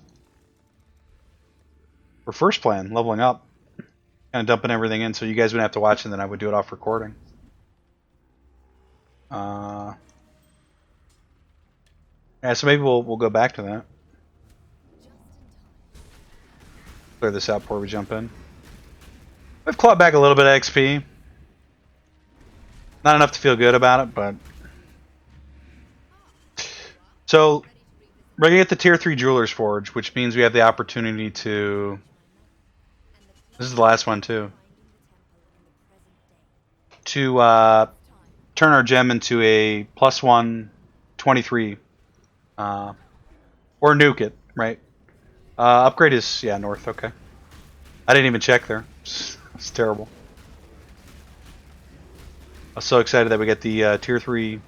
first playing, leveling up. Kind of dumping everything in so you guys wouldn't have to watch and then I would do it off recording. Yeah, so maybe we'll go back to that. Clear this out before we jump in. We've clawed back a little bit of XP. Not enough to feel good about it, but... So, we're going to get the Tier 3 Jeweler's Forge, which means we have the opportunity to... This is the last one, too. To turn our gem into a +1 23. Or nuke it, right? Upgrade is, yeah, north, okay. I didn't even check there. It's terrible. I was so excited that we get the Tier 3.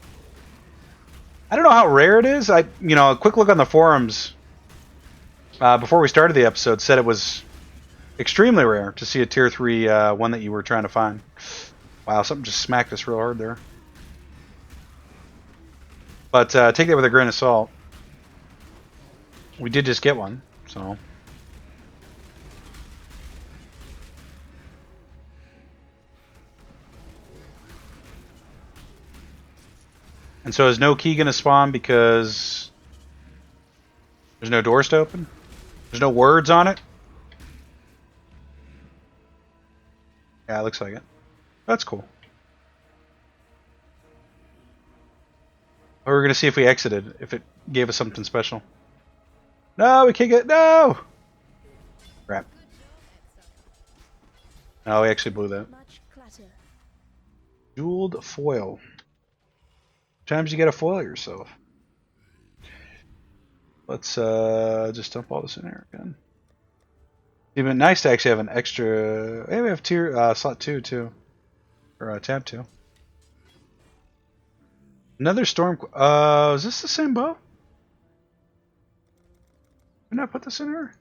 I don't know how rare it is. A quick look on the forums before we started the episode said it was extremely rare to see a Tier 3 one that you were trying to find. Wow, something just smacked us real hard there. But take that with a grain of salt. We did just get one, so... And so is no key going to spawn because there's no doors to open? There's no words on it? Yeah, it looks like it. That's cool. We're going to see if we exited, if it gave us something special. No, we can't get... No! Crap. No, we actually blew that. Jeweled foil. Times you get a foil yourself. Let's just dump all this in here again. It'd be nice to actually have an extra... Hey, we have tier slot 2 too. Or tab 2. Another storm... is this the same bow? Didn't I put this in here?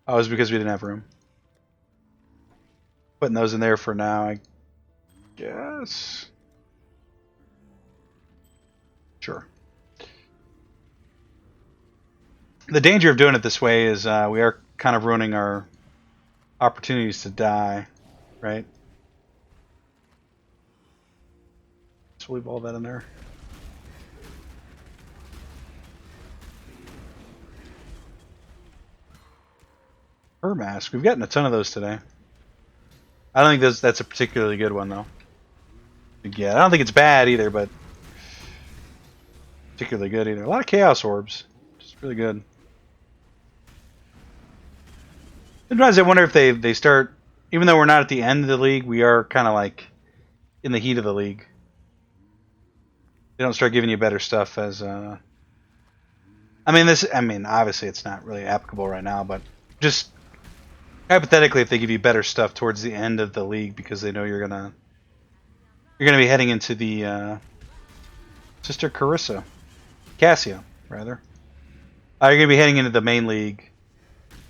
Oh, it was because we didn't have room. Putting those in there for now, I guess. Sure. The danger of doing it this way is we are kind of ruining our opportunities to die, right? Let's leave all that in there. Fur mask. We've gotten a ton of those today. I don't think that's a particularly good one, though. Yeah, I don't think it's bad either, but particularly good either. A lot of chaos orbs. Just really good. Sometimes I wonder if they start, even though we're not at the end of the league, we are kind of like in the heat of the league. They don't start giving you better stuff as I mean, obviously it's not really applicable right now, but just hypothetically, if they give you better stuff towards the end of the league because they know you're gonna be heading into the Sister Cassia, rather. You're gonna be heading into the main league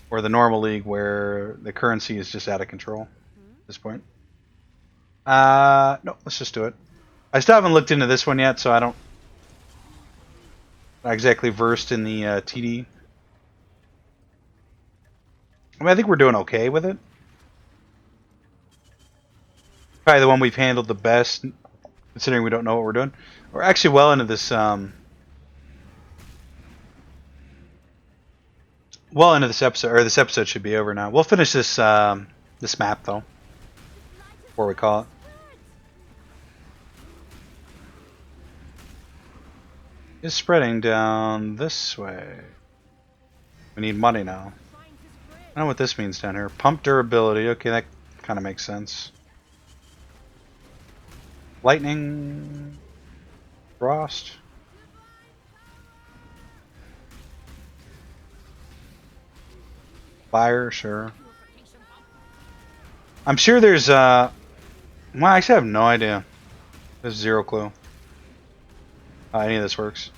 or the normal league where the currency is just out of control at this point. No, let's just do it. I still haven't looked into this one yet, so not exactly versed in the TD. I mean, I think we're doing okay with it. Probably the one we've handled the best, considering we don't know what we're doing. We're actually well into this. Well into this episode, or this episode should be over now. We'll finish this this map though, before we call it. It's spreading down this way. We need money now. I don't know what this means down here. Pump durability. Okay, that kind of makes sense. Lightning. Frost. Fire, sure. I'm sure there's well, I actually have no idea. There's zero clue how any of this works.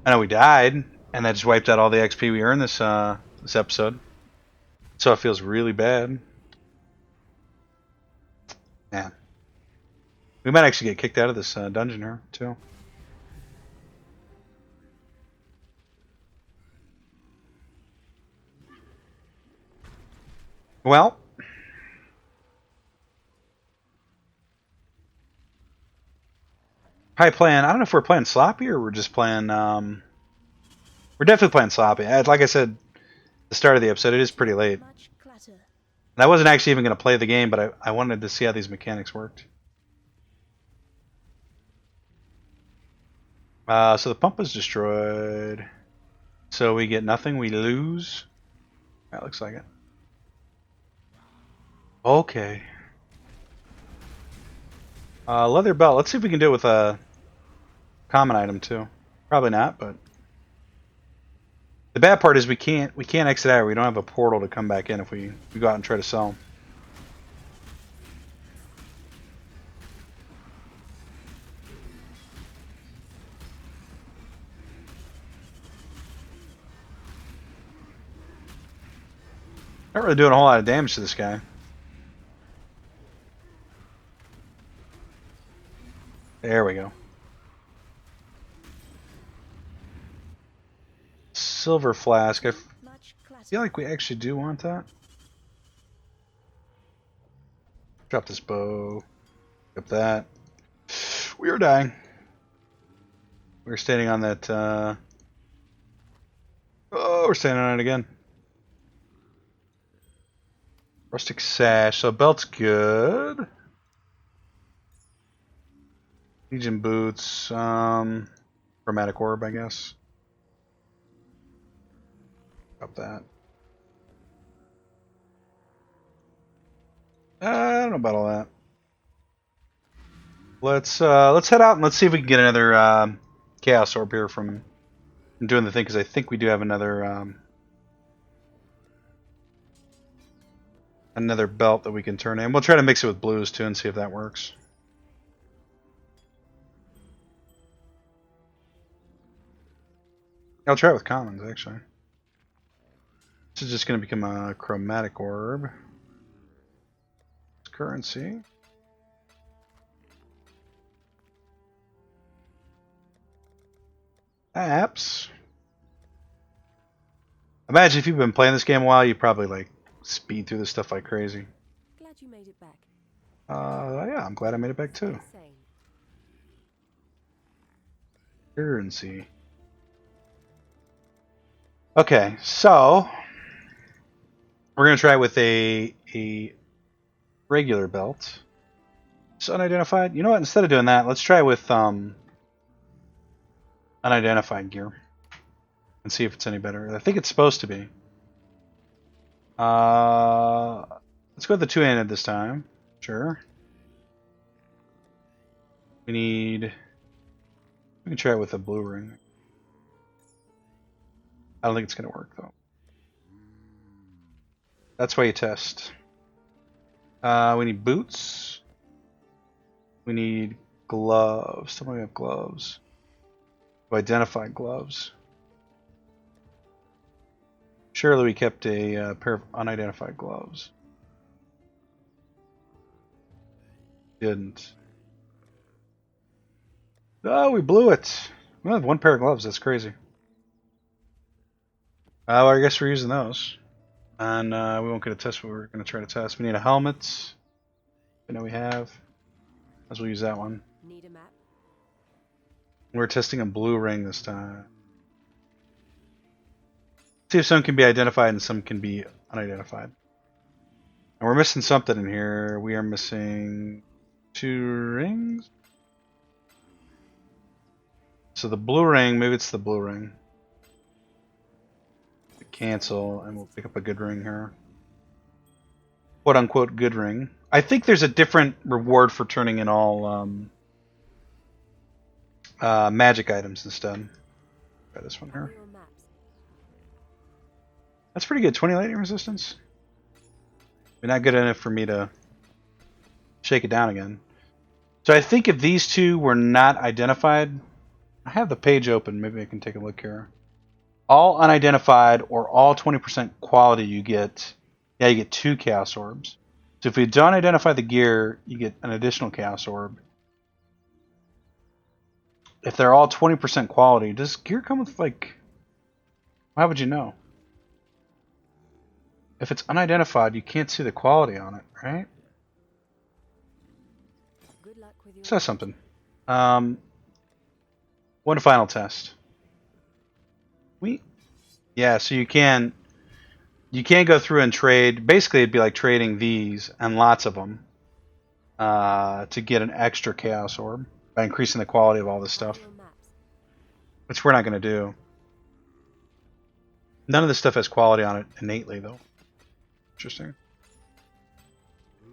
I know we died, and that just wiped out all the XP we earned this episode. So it feels really bad. Man. We might actually get kicked out of this dungeon here, too. Well. Probably playing, I don't know if we're playing sloppy or we're just playing, we're definitely playing sloppy. Like I said at the start of the episode, it is pretty late. Much clatter. And I wasn't actually even going to play the game, but I wanted to see how these mechanics worked. So the pump is destroyed. So we get nothing, we lose. That looks like it. Okay. Leather belt. Let's see if we can do it with a common item too. Probably not, but the bad part is we can't exit out. We don't have a portal to come back in if we go out and try to sell. Not really doing a whole lot of damage to this guy. There we go. Silver flask. I feel like we actually do want that. Drop this bow. Drop that. We are dying. We're standing on that. Oh, we're standing on it again. Rustic sash. So belt's good. Legion boots. Chromatic orb, I guess. Drop that. I don't know about all that. Let's head out and let's see if we can get another chaos orb here from doing the thing, because I think we do have another another belt that we can turn in. We'll try to mix it with blues too and see if that works. I'll try it with commons actually. This is just going to become a chromatic orb. It's currency. Apps. Imagine if you've been playing this game a while, you probably like speed through this stuff like crazy. Glad you made it back. Yeah, I'm glad I made it back too. Insane. Currency. Okay, so we're gonna try with a regular belt. It's unidentified. You know what? Instead of doing that, let's try with unidentified gear and see if it's any better. I think it's supposed to be. Let's go with the two-handed this time. Sure. We can try it with a blue ring. I don't think it's gonna work though. That's why you test. We need boots. We need gloves. Don't we have gloves? Identified gloves. Surely we kept a pair of unidentified gloves. Didn't. Oh, we blew it. We only have one pair of gloves. That's crazy. Well, I guess we're using those. And we won't get a test what we're going to try to test. We need a helmet. I know we have. Might as well use that one. Need a map? We're testing a blue ring this time. See if some can be identified and some can be unidentified. And we're missing something in here. We are missing 2 rings. So the blue ring, maybe it's the blue ring. Cancel, and we'll pick up a good ring here. Quote unquote good ring. I think there's a different reward for turning in all magic items instead. Try this one here. That's pretty good. 20 lightning resistance. But not good enough for me to shake it down again. So I think if these two were not identified, I have the page open. Maybe I can take a look here. All unidentified or all 20% quality, you get, yeah, you get 2 chaos orbs. So if you don't identify the gear, you get an additional chaos orb. If they're all 20% quality, does gear come with, like, how would you know? If it's unidentified, you can't see the quality on it, right? Good luck with your Says something. One final test. Yeah, so you can go through and trade. Basically, it'd be like trading these and lots of them to get an extra chaos orb by increasing the quality of all this stuff, your maps. which we're not going to do. None of this stuff has quality on it innately, though. Interesting.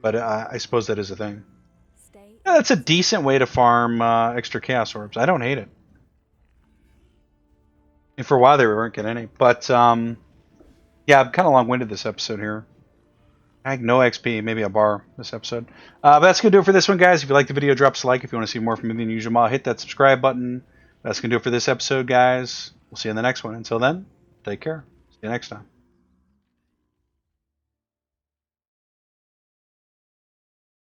But I suppose that is a thing. Stay. Yeah, that's a decent way to farm extra chaos orbs. I don't hate it. And for a while there, we weren't getting any. But, yeah, I'm kind of long-winded this episode here. I had no XP, maybe a bar this episode. But that's going to do it for this one, guys. If you like the video, drop us a like. If you want to see more from TheUnusualMaw, hit that subscribe button. That's going to do it for this episode, guys. We'll see you in the next one. Until then, take care. See you next time.